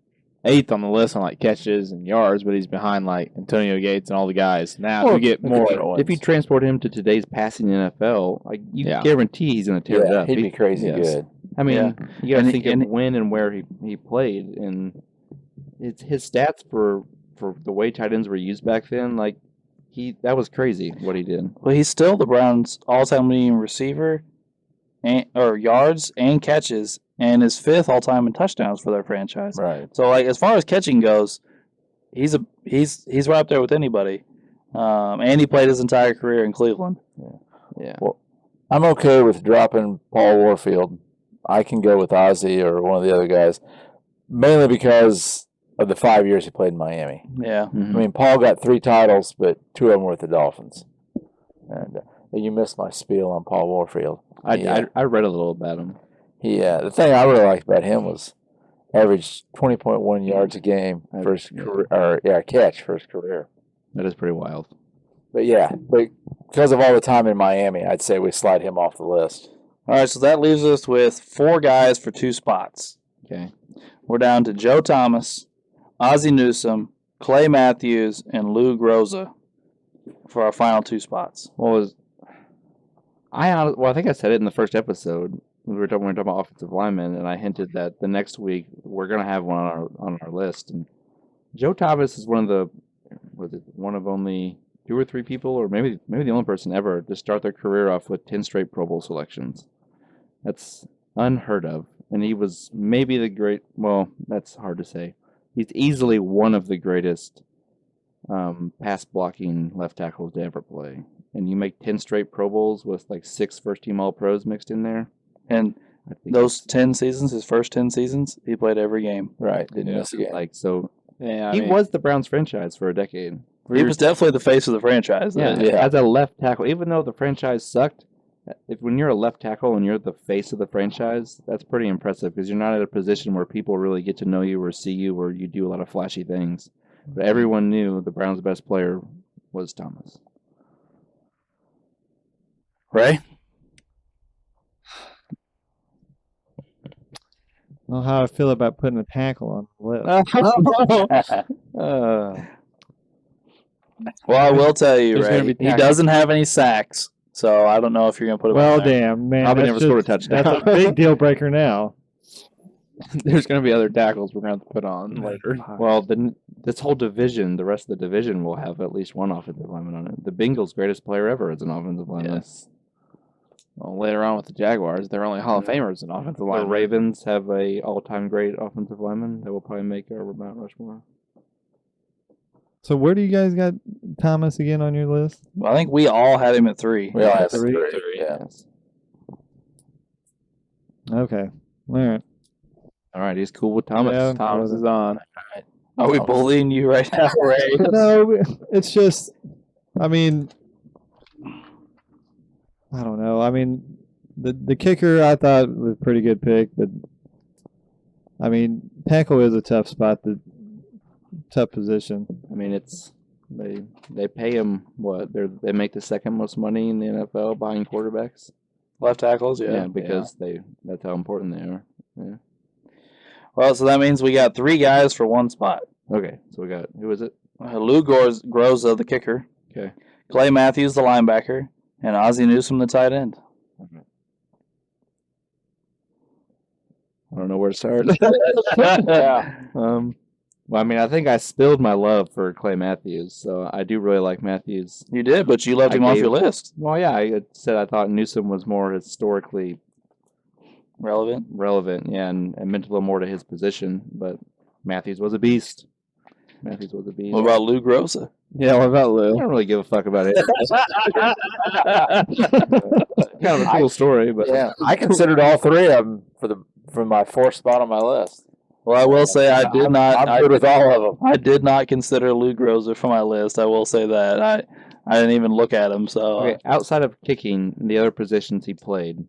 8th on the list on like catches and yards, but he's behind like Antonio Gates and all the guys. Now Well, to get more. If you transport him to today's passing NFL, like you guarantee he's going to tear it up. He'd be crazy good. I mean, you got to think of and- when and where he played, and it's his stats for the way tight ends were used back then. Like that was crazy what he did. Well, he's still the Browns' all-time leading receiver, or yards and catches, and is 5th all-time in touchdowns for their franchise. Right. So, like as far as catching goes, he's right up there with anybody. And he played his entire career in Cleveland. Yeah. Well, I'm okay with dropping Paul Warfield. I can go with Ozzie or one of the other guys, mainly because of the 5 years he played in Miami. Yeah. I mean, Paul got 3 titles, but 2 of them were with the Dolphins. And you missed my spiel on Paul Warfield. I read a little about him. The thing I really liked about him was averaged 20.1 yards a game catch for his career. That is pretty wild. But because of all the time in Miami, I'd say we slide him off the list. All right, so that leaves us with 4 guys for 2 spots. Okay. We're down to Joe Thomas, Ozzie Newsome, Clay Matthews, and Lou Groza for our final 2 spots. I think I said it in the first episode. We were talking about offensive linemen, and I hinted that the next week we're going to have one on our list. And Joe Thomas is one of only 2 or 3 people, or maybe the only person ever to start their career off with 10 straight Pro Bowl selections. That's unheard of. And he was maybe that's hard to say. He's easily one of the greatest pass blocking left tackles to ever play. And you make 10 straight Pro Bowls with like 6 first-team All-Pros mixed in there. And those 10 seasons, his first 10 seasons, he played every game. Right. Didn't miss a game. He was the Browns franchise for a decade. He was definitely the face of the franchise. As a left tackle, even though the franchise sucked, when you're a left tackle and you're the face of the franchise, that's pretty impressive because you're not at a position where people really get to know you or see you or you do a lot of flashy things. But everyone knew the Browns' best player was Thomas. Ray? I don't know how I feel about putting a tackle on the list. Well, I will tell you, There's gonna Ray, be he doesn't have any sacks, so I don't know if you're going to put him Well, on there. damn, man. Probably never that's scored a touchdown. That's a big deal breaker now. There's going to be other tackles we're going to have to put on later. Well, this whole division, the rest of the division will have at least one offensive lineman on it. The Bengals' greatest player ever is an offensive lineman. Yes. Well, later on with the Jaguars, they're only Hall of Famers in offensive The line. Ravens have a all-time great offensive lineman that will probably make our Mount Rushmore. So where do you guys got Thomas again on your list? Well, I think we all had him at 3. We all have 3. 3. Yeah. Yes. Okay. All right. All right, he's cool with Thomas. Yeah. Thomas is on. Are we bullying you right now, Ray? No, it's just, I mean, I don't know. I mean, the kicker I thought was a pretty good pick, but I mean, tackle is a tough spot, tough position. I mean, they pay him what? They make the second most money in the NFL behind quarterbacks. Left tackles, yeah. because that's how important they are. Yeah. Well, so that means we got 3 guys for 1 spot. Okay, so we got who is it? Lou Groza, the kicker. Okay. Clay Matthews, the linebacker. And Ozzie Newsome, the tight end. I don't know where to start. Yeah. Well, I mean, I think I spilled my love for Clay Matthews, so I do really like Matthews. You did, but you left him off your list. Well, yeah, I said I thought Newsome was more historically relevant, yeah, and meant a little more to his position, but Matthews was a beast. What about Lou Groza? Yeah, what about Lou? I don't really give a fuck about it. Kind of a cool story, but Yeah. I considered all 3 of them for my 4th spot on my list. Well, I will say I did not. I'm good with all of them. I did not consider Lou Groza for my list. I will say that. I didn't even look at him. So okay, outside of kicking, the other positions he played,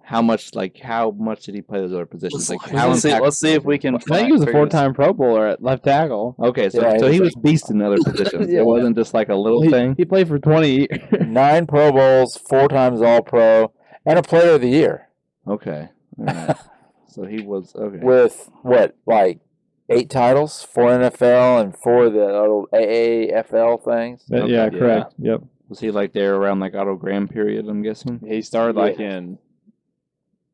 how much did he play those other positions? Let's see if we can. I think he was a 4-time Pro Bowler at left tackle. Okay, so, Yeah, so he was beast in other positions. Yeah. It wasn't just like a little thing. He played for 20 years. 9 Pro Bowls, 4 times All-Pro, and a Player of the Year. Okay. All right. So he was okay. With like 8 titles, 4 NFL and 4 the old AAFL things. Yeah, Okay, correct. Yep. Was he like there around like Otto Graham period? I'm guessing. He started like in,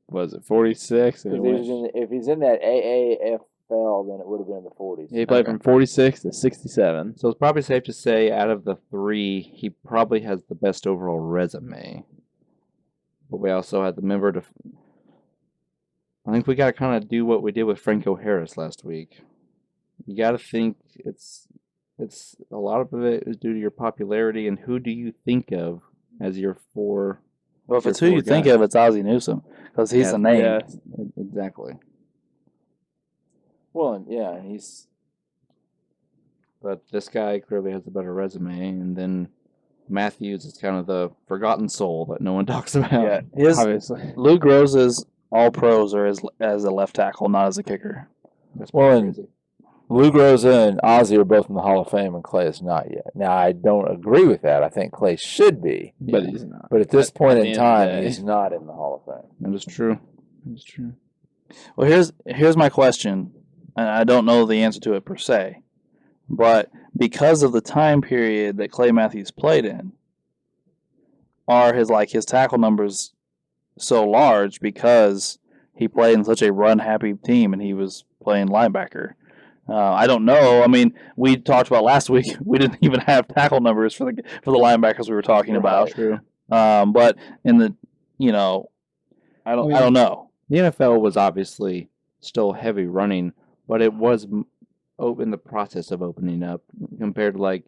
was it 46? And If he's in that AAFL, then it would have been in the 40s. he played from 46 to 67. So it's probably safe to say out of the 3, he probably has the best overall resume. But we also had the member to. I think we got to kind of do what we did with Franco Harris last week. you got to think it's a lot of it is due to your popularity and who do you think of as your four. Well, if your it's who you four think guys. of, it's Ozzie Newsome because he's the name. Yeah. Exactly. Well, and yeah, he's But this guy clearly has a better resume, and then Matthews is kind of the forgotten soul that no one talks about. Yeah, his Obviously. Luke Rose's all pros are as a left tackle, not as a kicker. That's Well, pretty and crazy. Lou Groza and Ozzy are both in the Hall of Fame, and Clay is not yet. Now, I don't agree with that. I think Clay should be, But he's not. but at this point at in the end of the time, day. he's not in the Hall of Fame. That is true. That's true. Well, here's my question, and I don't know the answer to it per se, but because of the time period that Clay Matthews played in, are his tackle numbers so large because he played in such a run-happy team and he was playing linebacker? I don't know. I mean, we talked about last week. We didn't even have tackle numbers for the linebackers we were talking about. True. But in the, I don't know. The NFL was obviously still heavy running, but it was in the process of opening up compared to like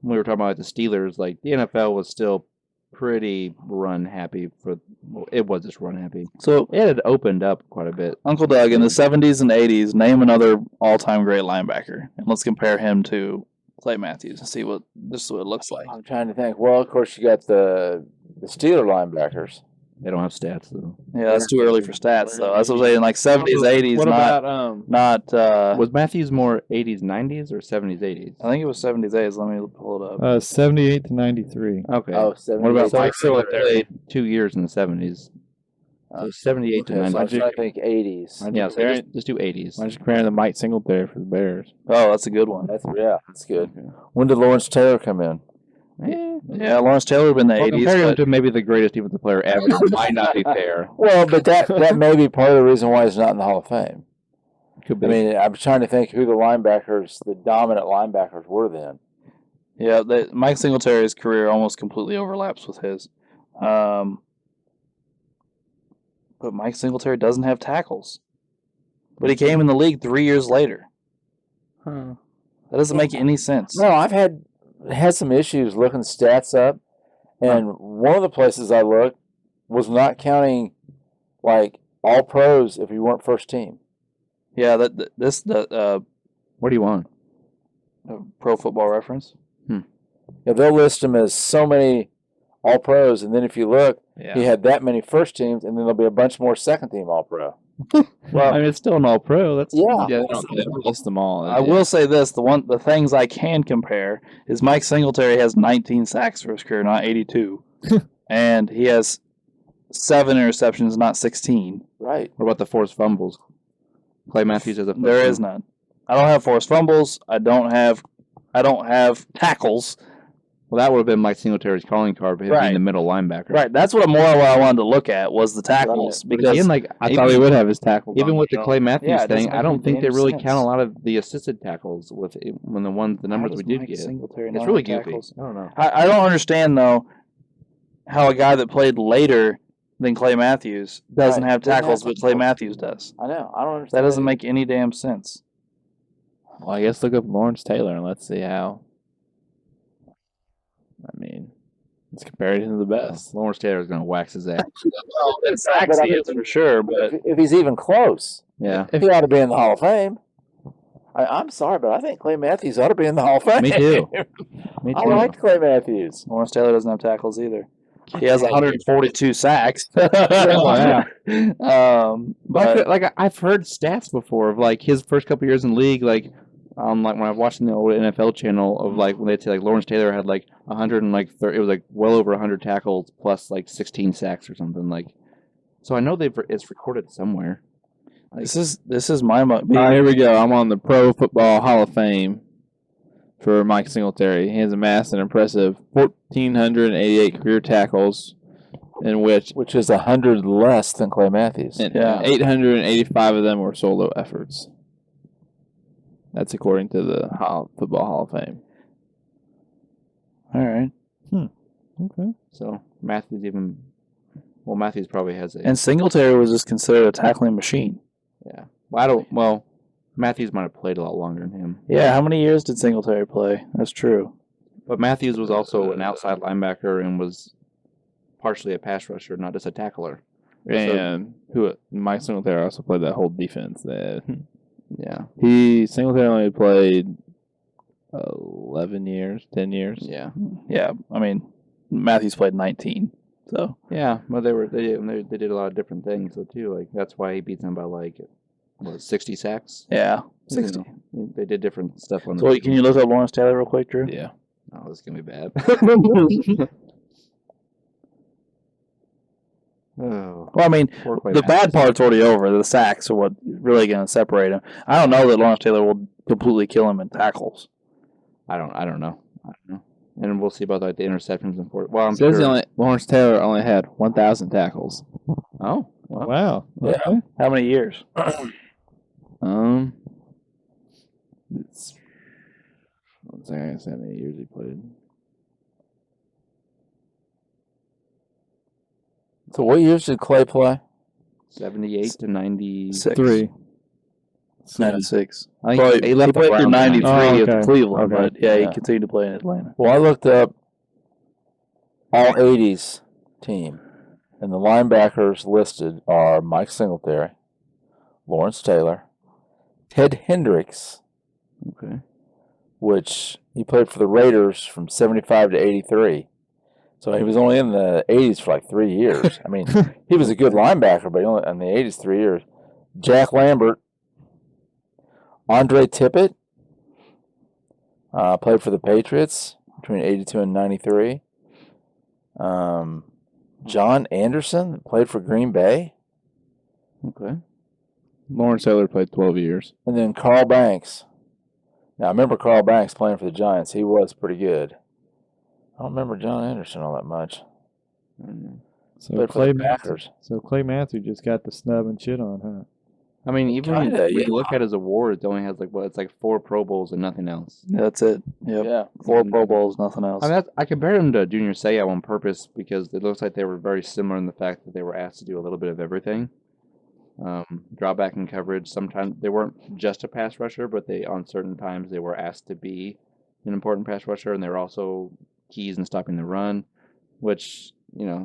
when we were talking about the Steelers. Like the NFL was still pretty run happy it was just run happy. So, It had opened up quite a bit. Uncle Doug, in the 70s and 80s, name another all-time great linebacker, and let's compare him to Clay Matthews and see what it looks like. I'm trying to think. Well, of course, you got the Steeler linebackers. They don't have stats though. Yeah, that's too early for stats, though. That's what I'm saying, like 70s, 80s, What not about not. Was Matthews more 80s, 90s, or 70s, 80s? I think it was 70s, 80s. Let me pull it up. 78 to 93. Okay. Oh, What about 78. Mike Singletary? Played 2 years in the 70s. So 78 to Okay, so I'm 90. trying to think 80s. Yeah, so just do 80s. Why don't you compare the Mike Singletary for the Bears? Oh, that's a good one. That's good. When did Lawrence Taylor come in? Yeah, Lawrence Taylor would have been the Well, 80s. compare him But to maybe the greatest defensive player ever might not be fair. Well, but that may be part of the reason why he's not in the Hall of Fame. Could be. I mean, I'm trying to think who the dominant linebackers were then. yeah, Mike Singletary's career almost completely overlaps with his. But Mike Singletary doesn't have tackles. But he came in the league 3 years later. Huh. That doesn't make any sense. No, I've had some issues looking stats up, and one of the places I looked was not counting like all pros if you weren't first team. Yeah, What do you want? Pro Football Reference. Yeah, they'll list them as so many all pros, and then if you look, he had that many first teams, and then there'll be a bunch more second team all pro. Well, I mean, it's still an all-pro. That's Yeah. Yeah, they don't list them all. I will say this: the things I can compare is Mike Singletary has 19 sacks for his career, not 82, and he has 7 interceptions, not 16. Right. What about the forced fumbles? Clay Matthews has a forced There is fumble. none. I don't have forced fumbles. I don't have tackles. Well, that would have been Mike Singletary's calling card for him being Right. the middle linebacker. Right. That's what what I wanted to look at was the tackles But because again, like I thought he would have his tackles. even on with the the show. Clay Matthews Yeah, it doesn't thing, I make don't think they any really sense. count a lot of the assisted tackles with when the numbers we did get. It's really goofy. I don't know. I don't understand though how a guy that played later than Clay Matthews doesn't Right. have Doesn't tackles, have but Clay tackles. Matthews does. I know. I don't That understand. doesn't make any damn sense. Well, I guess look up Lawrence Taylor and let's see how. I mean, let's compare him to the best. Lawrence Taylor is going to wax his ass. It's sacks he is for sure, but if he's even close, Yeah, he ought to be in the Hall of Fame. I'm sorry, but I think Clay Matthews ought to be in the Hall of Fame. Me too. Me I too. like Clay Matthews. Lawrence Taylor doesn't have tackles either. He has 142 sacks. Yeah. But I've heard stats before of like his first couple years in the league, like when I was watching the old NFL channel of like when they'd say like Lawrence Taylor had like 100 and like it was like well over 100 tackles plus like 16 sacks or something like. So I know it's recorded somewhere. this is my All right, here we go. I'm on the Pro Football Hall of Fame for Mike Singletary. He has amassed an impressive 1,488 career tackles, in which Which is 100 less than Clay Matthews. and Yeah. 885 of them were solo efforts. That's according to the Football Hall of Fame. All right. Okay. So Matthews probably has a. And Singletary was just considered a tackling machine. Yeah. Well, Matthews might have played a lot longer than him. Yeah, how many years did Singletary play? That's true. But Matthews was also an outside linebacker and was partially a pass rusher, not just a tackler. And Mike Singletary also played that whole defense. That Yeah. Singletary only played 11 years, 10 years. Yeah. Yeah, I mean, Matthews played 19. So Yeah, but they did a lot of different things though too. Like that's why he beat them by like 60 sacks. yeah, You 60. know, they did different stuff on. So can you look up Lawrence Taylor real quick, Drew? Yeah. Oh, this is gonna be bad. Oh, Well, I mean, poor Clay the bad Matthews. part's already over. The sacks are what really going to separate him. I don't know that Lawrence Taylor will completely kill him in tackles. I don't know. And we'll see about like the interceptions and well, I'm Says sure. Lawrence Taylor only had 1,000 tackles. Oh, well, Wow. Yeah. Okay. How many years? It's let's see, I guess how many years he played. So what years did Clay play? 78 to 90. Six. 96. I think he left he the played through Browns. 93 Oh, with okay. Cleveland, Okay. but yeah, he Yeah. continued to play in Atlanta. Well, I looked up all 80s team, and the linebackers listed are Mike Singletary, Lawrence Taylor, Ted Hendricks, Okay. which he played for the Raiders from 75 to 83. So he was only in the 80s for like 3 years. I mean, he was a good linebacker, but he only in the 80s 3 years. Jack Lambert, Andre Tippett, played for the Patriots between 82 and 93. John Anderson played for Green Bay. Okay. Lawrence Taylor played 12 years. And then Carl Banks. Now, I remember Carl Banks playing for the Giants. He was pretty good. I don't remember John Anderson all that much. So Played for Clay the Packers. Matthews just got the snub and shit on, huh? I mean, even Kinda, when yeah. you look at his awards, it only has it's like 4 Pro Bowls and nothing else. That's it. Yep. Yeah. 4 Pro Bowls, nothing else. I mean, I compared him to Junior Seau on purpose because it looks like they were very similar in the fact that they were asked to do a little bit of everything. Drop back in coverage. Sometimes they weren't just a pass rusher, but on certain times they were asked to be an important pass rusher, and they were also keys in stopping the run, which,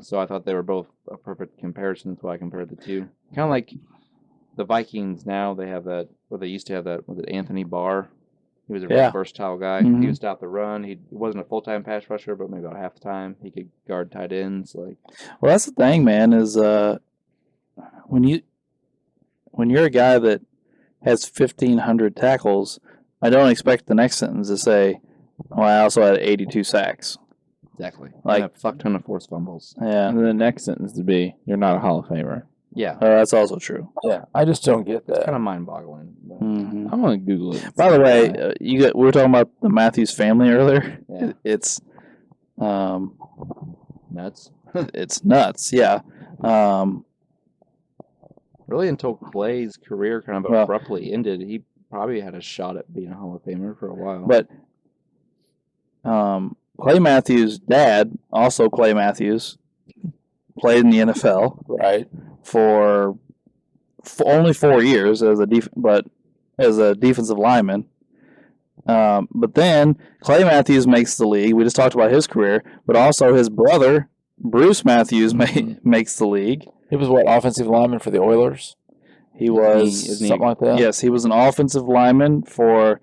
so I thought they were both a perfect comparison. That's why I compared the two. Kind of like the Vikings now, they have that, or they used to have that, was it Anthony Barr? He was a really Yeah. versatile guy. Mhm. He would stop the run. He wasn't a full-time pass rusher, but maybe about half the time. He could guard tight ends. Well, that's the thing, man, is when you're a guy that has 1,500 tackles, I don't expect the next sentence to say, well, I also had 82 sacks. Exactly. Like- And a fuck ton of forced fumbles. Yeah. And then the next sentence to be, you're not a Hall of Famer. Yeah. That's also true. Yeah, I just don't get It's that. kind of mind-boggling. But, Hmm I'm going to Google it. By the way, we were talking about the Matthews family earlier. Yeah. It's nuts. it's nuts. Yeah. Really, until Clay's career kind of Well- abruptly ended, he probably had a shot at being a Hall of Famer for a while. But Clay Matthews' dad, also Clay Matthews, played in the NFL Right. for only 4 years as a defensive lineman. But then Clay Matthews makes the league. We just talked about his career, but also his brother Bruce Matthews makes the league. He was what, offensive lineman for the Oilers? He was Isn't he- Something like that? Yes, he was an offensive lineman for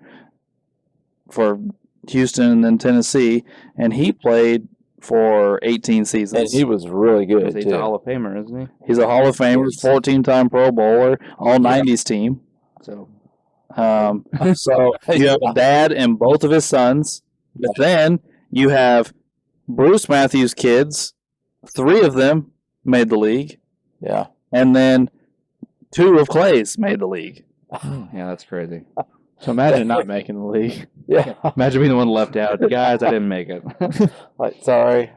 Houston and then Tennessee, and he played for 18 And seasons. he was really good, He's too. a Hall of Famer, isn't he? He's a Hall of Famer, 14-time Pro Bowler, all 90s team. So So you have a dad and both of his sons, but then you have Bruce Matthews' kids. 3 of them made the league, Yeah. and then 2 of Clay's made the league. yeah, that's crazy. So imagine not making the league. Yeah. Imagine being the one left out. Guys, I didn't make it. Like, sorry.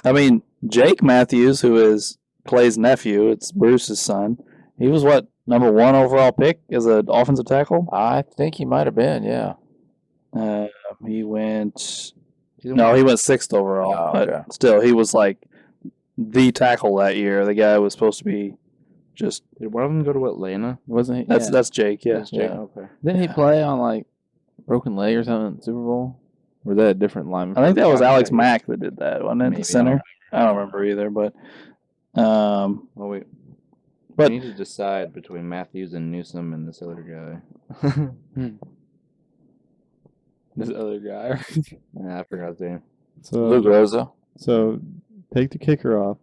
I mean, Jake Matthews, who is Clay's nephew, it's Bruce's son. He was what, number 1 overall pick as an offensive tackle? I think he might have been, yeah. He went 6th overall. Oh, but okay. still, he was like the tackle that year. The guy was supposed to be Just Did one of them go to Atlanta? Wasn't he? that's Jake. Yeah. That's Jake. Yeah, okay. Didn't he play on like broken leg or something in the Super Bowl? Or was that a different lineman? I think that was Yeah, Alex yeah. Mack that did that, wasn't it? Maybe, The center. I don't remember either, but Well, we But- need to decide between Matthews and Newsom and this other guy. This other guy. Yeah, I forgot his name. Luke So, Rosa. so take the kicker off.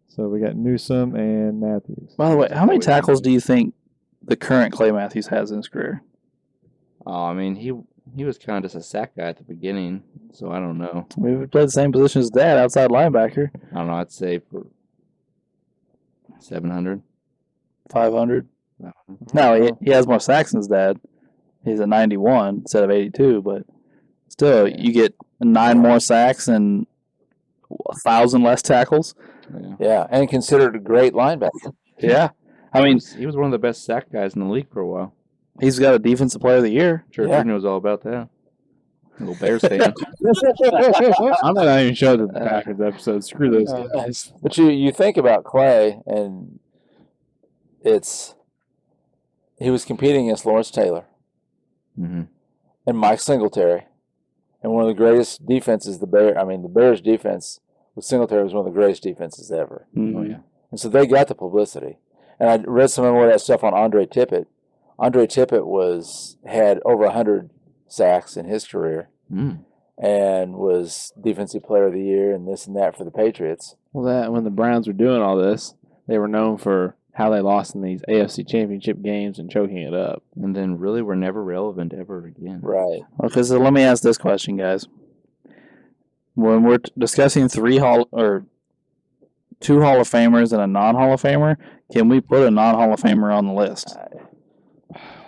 So we got Newsom and Matthews. by the way, how many tackles do you think the current Clay Matthews has in his career? Oh, I mean, he was kind of just a sack guy at the beginning, so I don't know. We played the same position as Dad, outside linebacker, I don't know. I'd say for 700. 500. No, he has more sacks than his dad. He's at 91 instead of 82, but still, you get 9 more sacks and 1,000 less tackles. Yeah. Yeah, and considered a great linebacker. Yeah. I mean, He was one of the best sack guys in the league for a while. he's got a Defensive Player of the Year. Sure, Yeah. Drew knows all about that. Little Bears fan. I'm not even show the Packers episode. Screw those guys. But you think about Clay, and he was competing against Lawrence Taylor Mm-hmm. and Mike Singletary, and one of the greatest defenses the Bears defense with Singletary was one of the greatest defenses ever. Oh, yeah. And so they got the publicity. And I read some of that stuff on Andre Tippett. Andre Tippett had over 100 sacks in his career Mm. and was Defensive Player of the Year and this and that for the Patriots. Well, that when the Browns were doing all this, they were known for how they lost in these AFC Championship games and choking it up. And then really were never relevant ever again. Right. Okay, so let me ask this question, guys. When we're discussing 2 Hall of Famers and a non-Hall of Famer, can we put a non-Hall of Famer on the list?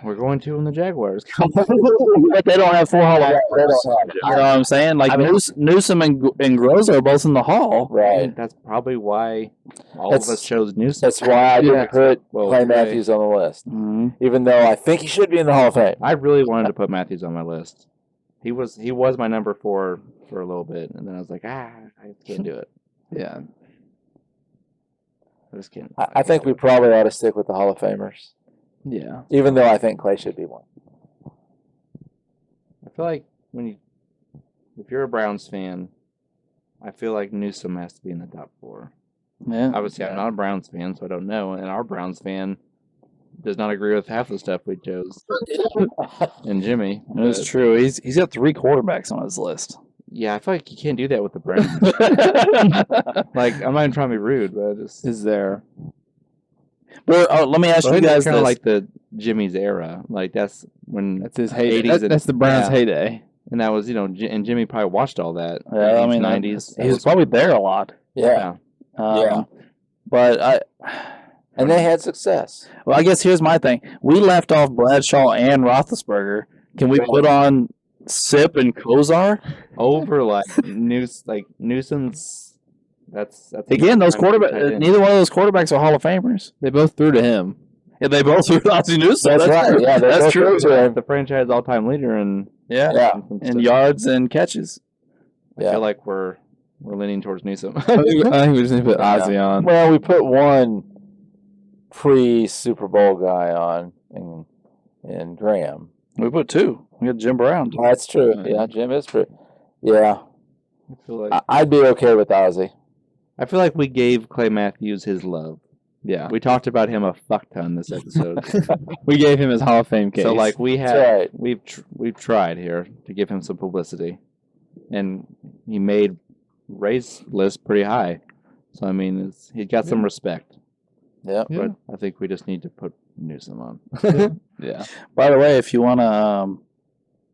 We're going to when the Jaguars. But they don't have 4 Hall of Famers. They don't have it. You know what I'm saying? Like Newsom and Groza are both in the Hall. Right. That's probably why all That's- of us chose Newsom. That's why I didn't put Well, Clay okay. Matthews on the list, Mhm. even though I think he should be in the Hall of Fame. I really wanted to put Matthews on my list. He was my number 4 for a little bit, and then I was like, I can't do it. Yeah. I just can't. I think we probably ought to stick with the Hall of Famers, Yeah. even though I think Clay should be one. I feel like if you're a Browns fan, I feel like Newsom has to be in the top 4. Yeah. Obviously, I'm not a Browns fan, so I don't know. And our Browns fan does not agree with half the stuff we chose. And Jimmy. That's but, true. He's got 3 quarterbacks on his list. Yeah, I feel like you can't do that with the Browns. Like, I'm not even trying to be rude, but I just. Is there? But let me ask So I you think guys that's kind of this. like the Jimmy's era. Like, that's when. That's his heyday. 80s That's the Browns' yeah. heyday. And that was, and Jimmy probably watched all that. Yeah, I mean, 90s. he was probably there a lot. Yeah. Yeah. But And they had success. I guess here's my thing. We left off Bradshaw and Roethlisberger. Can we put on Sip and Kozar? Over Newsom's. That's Again, those tight quarterbacks. end. Neither one of those quarterbacks are Hall of Famers. They both threw to him. Yeah, they both threw Ozzie Newsome. That's right. True. Yeah, they that's both true. threw to him. The franchise all-time leader in Yeah. Yeah. And yards and catches. I feel like we're leaning towards Newsom. I think we just need to put Ozzy on. Well, we put one pre-Super Bowl guy on in Graham. We put 2. We got Jim Brown. That's true. Yeah, Jim is true. Yeah, I feel like I'd be okay with Ozzy. we gave Clay Matthews his love. Yeah. We talked about him a fuck ton this episode. We gave him his Hall of Fame case. So like That's right. we've tried here to give him some publicity, and he made Ray's list pretty high. So I mean, he got some respect. Yeah. But I think we just need to put Newsom on. yeah. By the way, if you want to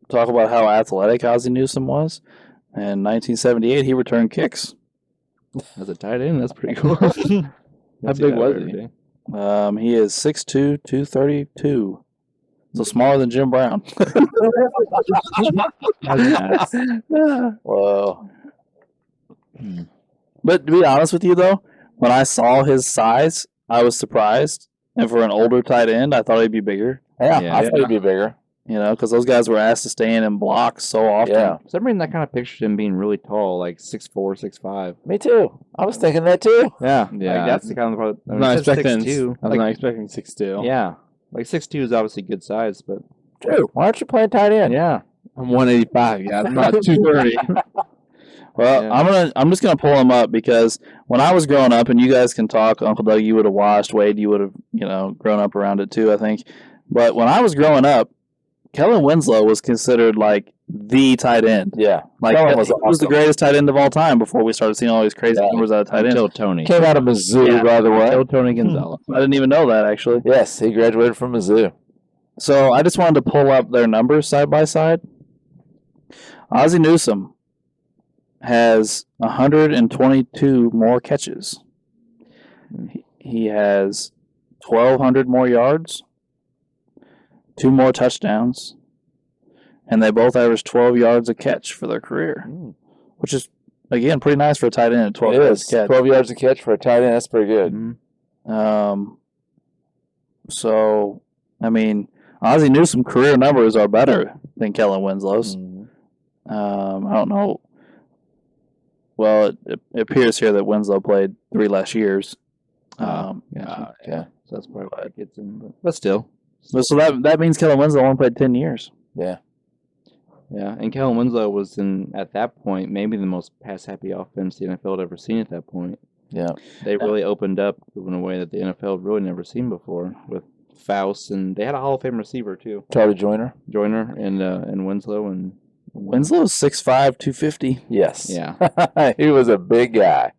talk about how athletic Ozzie Newsome was, in 1978, he returned kicks. As a tight end, that's pretty cool. How big was he? He is 6'2", 232. So smaller than Jim Brown. Whoa. But to be honest with you, though, when I saw his size, I was surprised. And for an older tight end, I thought he'd be bigger. Yeah, Yeah. I thought he'd be bigger. You know, because those guys were asked to stay in blocks so often. Yeah. For some reason, I kind of pictured him being really tall, like 6'4", 6'5". Me too. I was thinking that too. Yeah, Yeah. Like, that's the kind of part. I was not expecting 6'2". I was not expecting 6'2". Yeah, like 6'2" is obviously good size, but Drew, why aren't you playing tight end? yeah, I'm 185. Yeah, I'm not 230. Well, Yeah. I'm just gonna pull him up because when I was growing up, and you guys can talk, Uncle Doug, you would have watched. Wade, you would have grown up around it too, I think. But when I was growing up, Kellen Winslow was considered like the tight end. Yeah. Like Kellen he was was the awesome. great tight end of all time before we started seeing all these crazy Yeah. numbers out of tight ends. until Tony. Came out of Mizzou, Yeah. by the way. Until Tony Gonzalez. I didn't even know that actually. Yes, he graduated from Mizzou. So I just wanted to pull up their numbers side by side. Ozzie Newsome has 122 more catches. He has 1,200 more yards, 2 more touchdowns, and they both averaged 12 yards a catch for their career, which is, again, pretty nice for a tight end at 12 It yards is. a catch. 12 yards a catch for a tight end. That's pretty good. Mhm. So, I mean, Ozzie Newsome career numbers are better than Kellen Winslow's. I don't know. Well, it appears here that Winslow played 3 less years. Yeah. Yeah. So that's probably why it gets in. But still. So that means Kellen Winslow only played 10 years. Yeah. Yeah, and Kellen Winslow was at that point, maybe the most pass-happy offense the NFL had ever seen at that point. Yeah. They really opened up in a way that the NFL had really never seen before with Faust, and they had a Hall of Fame receiver, too. Charlie Joyner. Joyner and Winslow. And Winslow's 6'5", 250. Yes. Yeah. He was a big guy.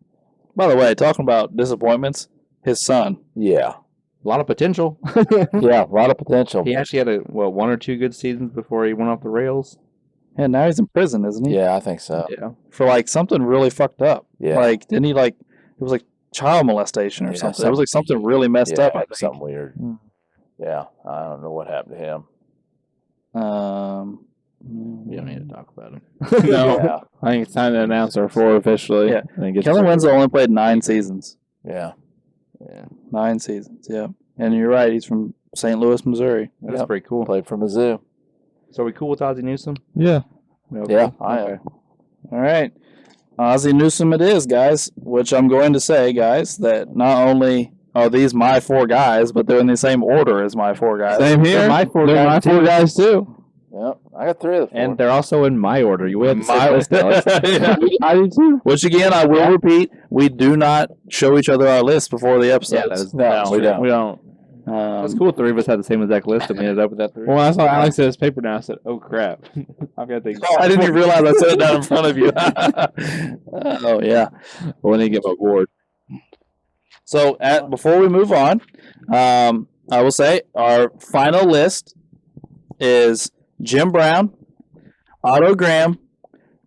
By the way, talking about disappointments, his son. Yeah. A lot of potential. Yeah, a lot of potential. He actually had 1 or 2 good seasons before he went off the rails. And now he's in prison, isn't he? Yeah, I think so. Yeah. For like something really fucked up. Yeah. Like, didn't he it was like child molestation or Yeah, something. It was like something really messed Yeah, up, I think. something weird. Yeah, I don't know what happened to him. We don't need to talk about him. No, Yeah. I think it's time to announce our 4 officially. Yeah. I think it's Kellen Winslow only played 9 seasons. Yeah. Yeah. 9 seasons, yeah. And you're right, he's from St. Louis, Missouri. That's Yep. pretty cool. Played for Mizzou. So are we cool with Ozzie Newsome? Yeah. Okay. Yeah, I am. Okay. All right. Ozzie Newsome it is, guys, which I'm going to say, guys, that not only are these my 4 guys, but they're in the same order as my 4 guys. Same here. They're my 4 They're guys, my 4 too. guys too. Yep. I got 3 of the 4. And they're also in my order. You have the My- same list, Alex. Yeah. I do too. Which, again, I will repeat, we do not show each other our lists before the Yeah, episodes. that is, No, we don't. We don't. that's cool. 3 of us had the same exact list, and we ended up with that 3. Well, when I saw Alex set his paper down, I said, "Oh crap, I've got the." I didn't even realize I set it down in front of you. Oh, yeah. Well, I need to get my board. So before we move on, I will say our final list is Jim Brown, Otto Graham,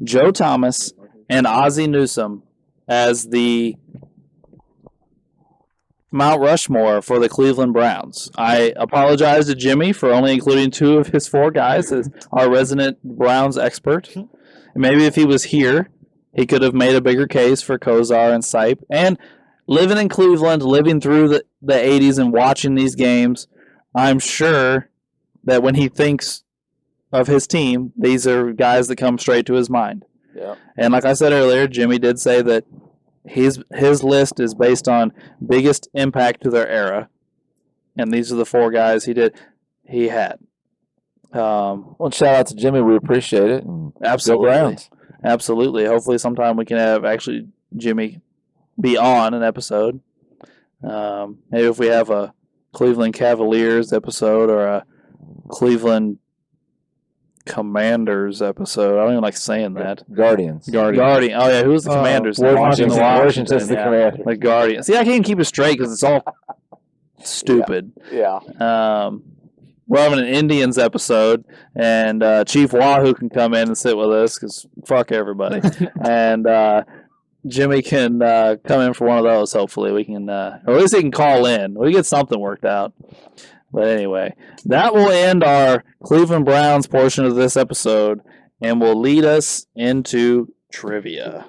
Joe Thomas, and Ozzie Newsome as the Mount Rushmore for the Cleveland Browns. I apologize to Jimmy for only including 2 of his 4 guys as our resident Browns expert. Maybe if he was here, he could have made a bigger case for Kozar and Sipe. And living in Cleveland, living through the 80s and watching these games, I'm sure that when he thinks of his team, these are guys that come straight to his mind. Yeah. And like I said earlier, Jimmy did say that his list is based on biggest impact to their era. And these are the 4 guys he had. Well, shout out to Jimmy. We appreciate it. And go Absolutely. Browns. Absolutely. Hopefully sometime we can have actually Jimmy be on an episode. Maybe if we have a Cleveland Cavaliers episode or a Cleveland Commanders episode. I don't even like saying that. Guardians. Guardian. Oh, yeah. Who's the Commanders? Washington's Washington, the yeah. Commander. The Guardian. See, I can't keep it straight because it's all stupid. Yeah. We're having an Indians episode, and Chief Wahoo can come in and sit with us because fuck everybody. And Jimmy can come in for one of those, hopefully. We can, or at least he can call in. We get something worked out. But anyway, that will end our Cleveland Browns portion of this episode and will lead us into trivia.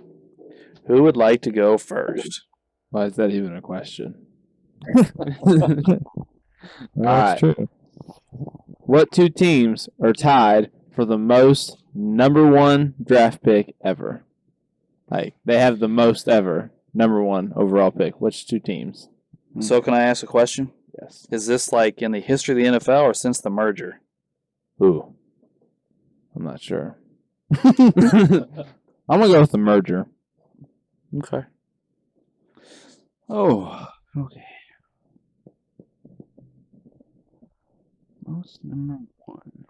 Who would like to go first? Why is that even a question? That's true. What two teams are tied for the most number one draft pick ever? Like, they have the most ever number one overall pick. Which two teams? So can I ask a question? Yes. Is this like in the history of the NFL or since the merger? Ooh. I'm not sure. I'm going to go with the merger. Okay. Oh, okay. Most number one.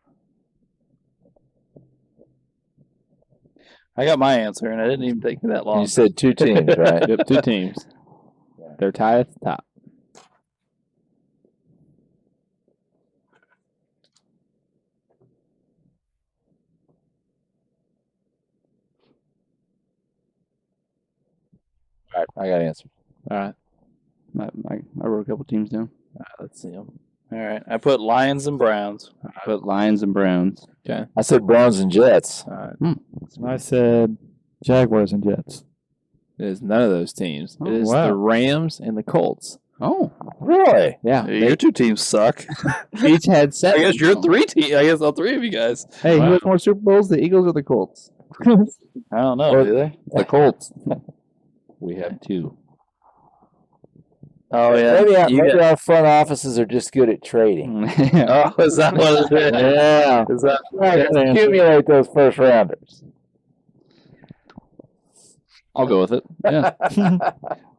I got my answer, and it didn't even take me that long. You said two teams, right? Yep, two teams. They're tied at the top. All right, I got answers. All right. I wrote a couple teams down. All right, let's see them. All right. I put Lions and Browns. I put Lions and Browns. Okay. I said Browns and Jets. All right. I said Jaguars and Jets. It is none of those teams. Oh, It is wow. the Rams and the Colts. Oh, Really? Yeah. Your two teams suck. They each had I seven. guess you're three teams. I guess all three of you guys. Hey, Wow. who has more Super Bowls, the Eagles or the Colts? I don't know. Or- Do they? The Colts. we have two. Oh yeah. Maybe our front offices are just good at trading. Oh, is that what it is? Yeah. Is that? Accumulate those first rounders. I'll go with it. Yeah.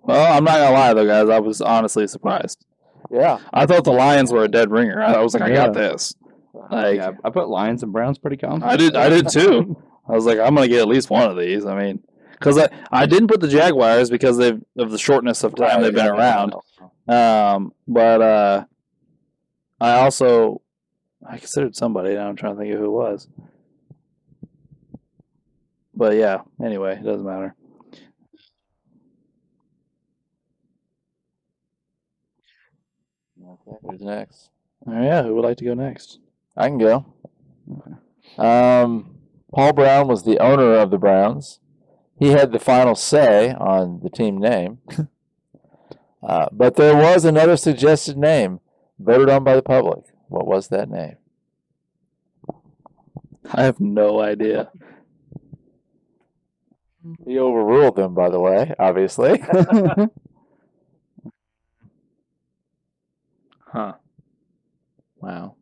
Well, I'm not gonna lie though, guys. I was honestly surprised. Yeah. I thought the Lions were a dead ringer. I was like, I got Yeah. this. Like, Yeah, I put Lions and Browns pretty confident. I did too. I was like, I'm gonna get at least one of these. I mean, because I didn't put the Jaguars because of the shortness of time they've been around. But I considered somebody. Now I'm trying to think of who it was. But yeah. Anyway, it doesn't matter. Okay, who's next? Yeah. Who would like to go next? I can go. Paul Brown was the owner of the Browns. He had the final say on the team name. But there was another suggested name voted on by the public. What was that name? I have no idea. He overruled them, by the way, obviously. Huh. Wow.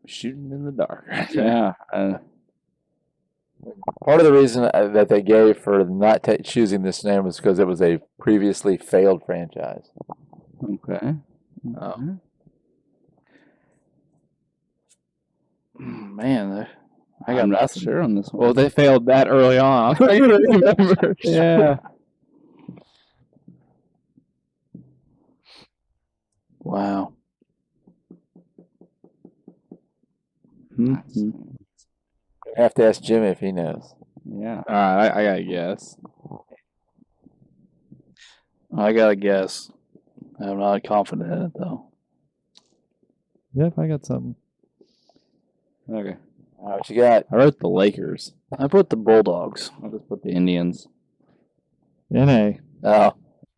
Shooting in the dark. Yeah. Part of the reason that they gave for not choosing this name was because it was a previously failed franchise. Okay. Oh. Man, I got I'm not nothing. sure on this one. Well, they failed that early on. I remember. Yeah. Wow. Nice. I have to ask Jimmy if he knows. Yeah. All right, I gotta guess. I got to guess. I'm not confident in it though. Yep, I got something. Okay. All right, what you got? I wrote the Lakers. I put the Bulldogs. I'll just put the Indians. NA. Oh,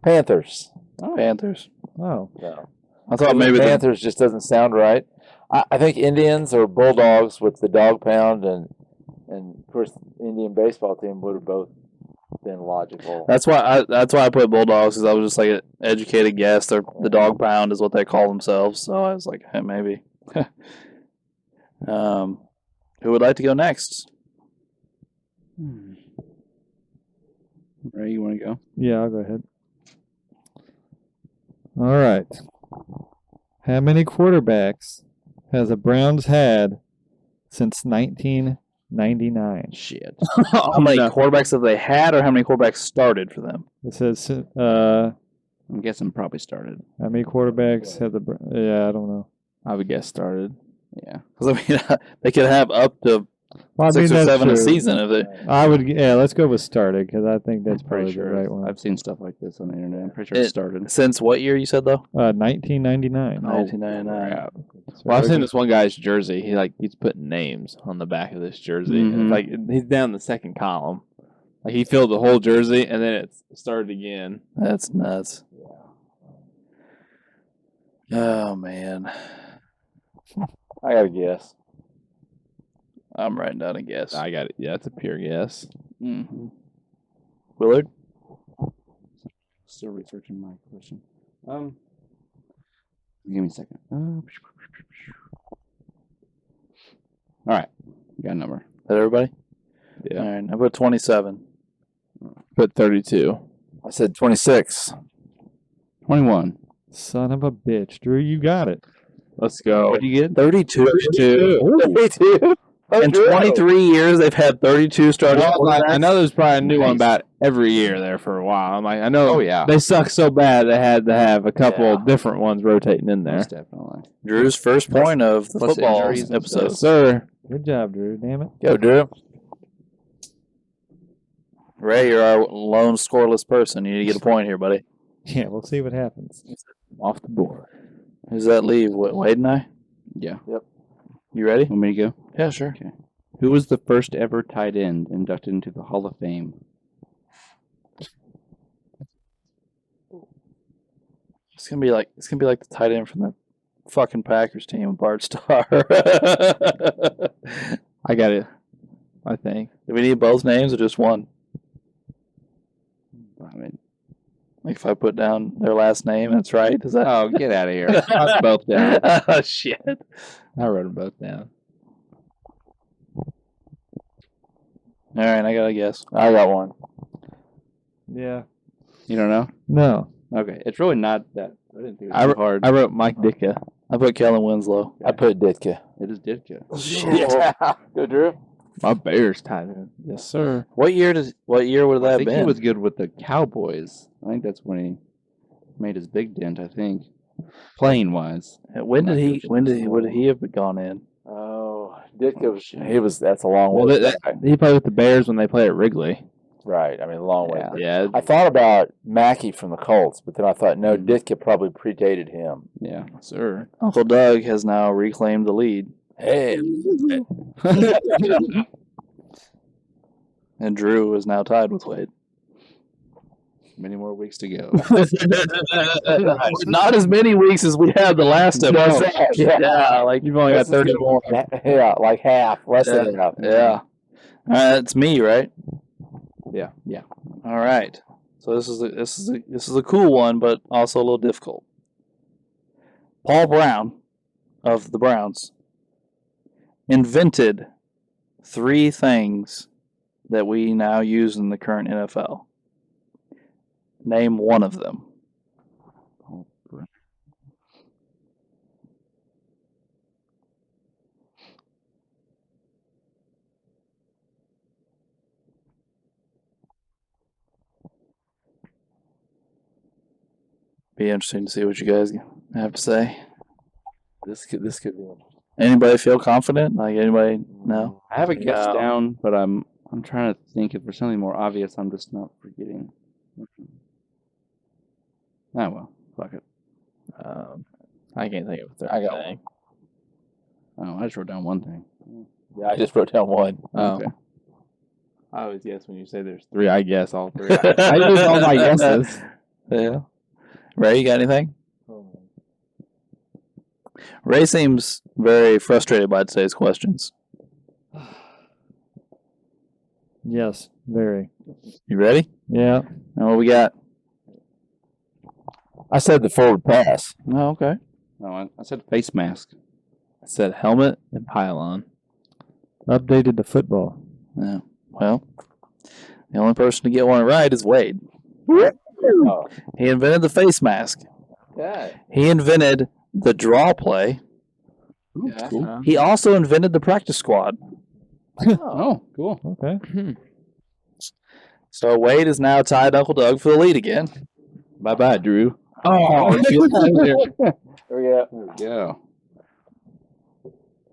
Panthers. Panthers. Oh. No. I thought maybe the Panthers just doesn't sound right. I think Indians or Bulldogs with the dog pound and of course the Indian baseball team would have both been logical. That's why I put Bulldogs because I was just like an educated guess. They're the dog pound is what they call themselves. So I was like, hey, maybe. Who would like to go next? Ray, you want to go? Yeah, I'll go ahead. All right. How many quarterbacks has the Browns had since 1999? Shit. How many quarterbacks have they had, or how many quarterbacks started for them? It says, I'm guessing probably started. how many quarterbacks have the? Yeah, I don't know. I would guess started. Yeah. Because I mean, they could have up to Well, I 6 mean, or that's 7 a true. season if they. I would, yeah. Let's go with started because I think that's I'm pretty probably the sure. right one. I've seen stuff like this on the internet. I'm pretty sure It- it started. Since what year you said though? 1999. 1999. Crap. So Well, I've okay. seen this one guy's jersey. He's putting names on the back of this jersey. And Mhm. it's like he's down the second column. Like he filled the whole jersey and then it started again. That's nuts. Oh man, I got to guess. I'm writing down a guess. I got it. Yeah, it's a pure guess. Mm-hmm. Willard. Still researching my question. Give me a second. All right, got a number. Is that everybody? Yeah. All right. I put 27. Put 32. I said 26. 21. Son of a bitch, Drew, you got it. Let's go. What do you get? 32. 32. In 23 years, they've had 32 starting Well, I know there's probably a new one about every year there for a while. I'm like, I know Oh, yeah. they suck so bad they had to have a couple Yeah. different ones rotating in there. Most definitely. Drew's first point of the Plus football injuries and episode. Yes, sir. Good job, Drew. Damn it. Go, Drew. Ray, you're our lone scoreless person. You need to get a point here, buddy. Yeah, we'll see what happens. Off the board. Who's that leave? Wade and I? Yeah. You ready? Want me to go? Yeah, sure. Who was the first ever tight end inducted into the Hall of Fame? It's gonna be like the tight end from the fucking Packers team, Bart Starr. I got it. I think. Do we need both names or just one? I mean, Like if I put down their last name, that's right. Is that? oh, get out of here. I both down. Oh shit! I wrote them both down. All right, I gotta guess. I got one. Yeah. You don't know? No. Okay. It's really not that. I didn't think it I was too hard. I wrote Mike Ditka. I put Kellen Winslow. I put Ditka. It is Ditka. Yeah. Go, Drew. My Bears tight end. Yes, sir. What year would that I have think been? he was good with the Cowboys. I think that's when he made his big dent, I think. Playing wise. When would he have gone in? Oh, Ditka was. That's a long Well, way. he played with the Bears when they played at Wrigley. Right. I mean, a long way. Yeah. I thought about Mackey from the Colts, but then I thought, no, Ditka probably predated him. Yeah. Sir. Uncle Doug has now reclaimed the lead, Hey. and Drew is now tied with Wade. Many more weeks to go. Not as many weeks as we had the last episode. Yeah. like You've only got 30 more. Yeah, like half. Less than half. yeah. It's me, right? Yeah. Yeah. All right. So this is a cool one, but also a little difficult. Paul Brown of the Browns invented 3 things that we now use in the current NFL. Name one of them. Be interesting to see what you guys have to say. This could be one. Anybody feel confident? Like anybody? No. I have a guess No. down, but I'm trying to think if there's something more obvious. I'm just not forgetting. Ah, well, fuck it. I can't think of a third I got thing. Oh, I just wrote down one thing. Yeah, I just wrote down one. Oh. Okay. I always guess when you say there's 3, I guess all 3. I use all my guesses. Yeah. Ray, you got anything? Ray seems very frustrated by today's questions. Yes, very. You ready? Yeah. Now what we got? I said the forward pass. Oh, okay. No, I said face mask. I said helmet and pylon. Updated to football. Yeah. Well, the only person to get one right is Wade. Oh. He invented the face mask. Okay. He invented the draw play. Yeah. Cool. He also invented the practice squad. Oh, cool. Okay. So Wade is now tied Uncle Doug for the lead again. Bye-bye, Drew. Oh, There we go. there we go.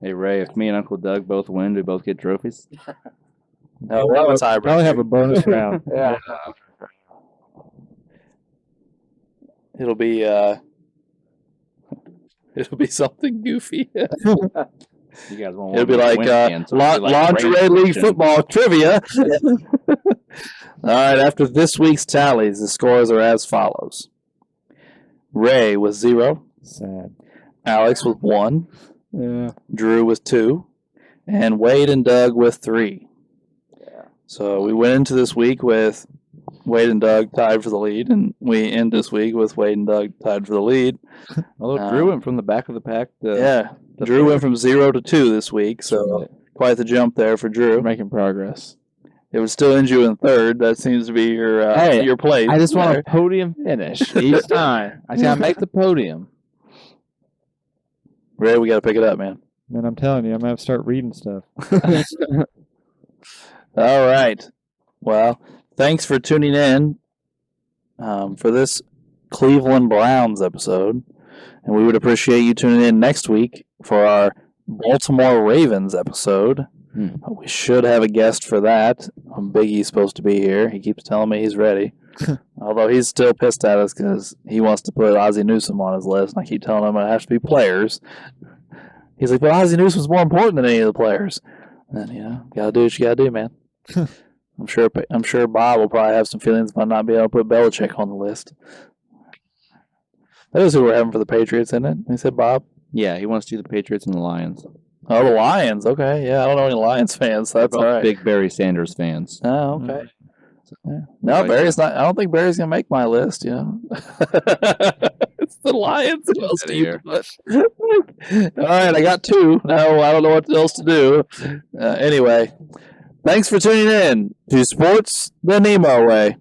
Hey, Ray, if me and Uncle Doug both win, do we both get trophies? No, we'll have a tiebreaker. Probably have a bonus round. Yeah. It'll be something goofy. You guys won't It'll be want me to like, win again, so it'll be like lingerie rain league prediction. football trivia. All right, after this week's tallies, the scores are as follows. Ray with 0, Sad. Alex with 1. Yeah. Drew with 2. And Wade and Doug with 3. So we went into this week with Wade and Doug tied for the lead, and we end this week with Wade and Doug tied for the lead. Although Drew went from the back of the pack to Yeah, Drew went from 0 to 2 this week, so quite the jump there for Drew. We're making progress. It would still end you in 3rd. That seems to be your place. I just want there. a podium finish each time. I gotta make the podium. Ray, we got to pick it up, man. Man, I'm telling you, I'm gonna have to start reading stuff. All right. Well, thanks for tuning in for this Cleveland Browns episode. And we would appreciate you tuning in next week for our Baltimore Ravens episode. We should have a guest for that. Biggie's supposed to be here. He keeps telling me he's ready. Although he's still pissed at us because he wants to put Ozzie Newsome on his list. And I keep telling him it has to be players. He's like, but Ozzie Newsome's more important than any of the players. And, gotta do what you gotta do, man. I'm sure Bob will probably have some feelings about not being able to put Belichick on the list. That is who we're having for the Patriots, isn't it? He said Bob. Yeah, he wants to do the Patriots and the Lions. Oh, the Lions. Okay, yeah, I don't know any Lions fans, so that's Both all right. big Barry Sanders fans. Oh, okay. Yeah. No, Barry's not. I don't think Barry's gonna make my list. It's the Lions. What else do you put? All right, I got 2. No, I don't know what else to do. Anyway, thanks for tuning in to Sports the NEMO Way.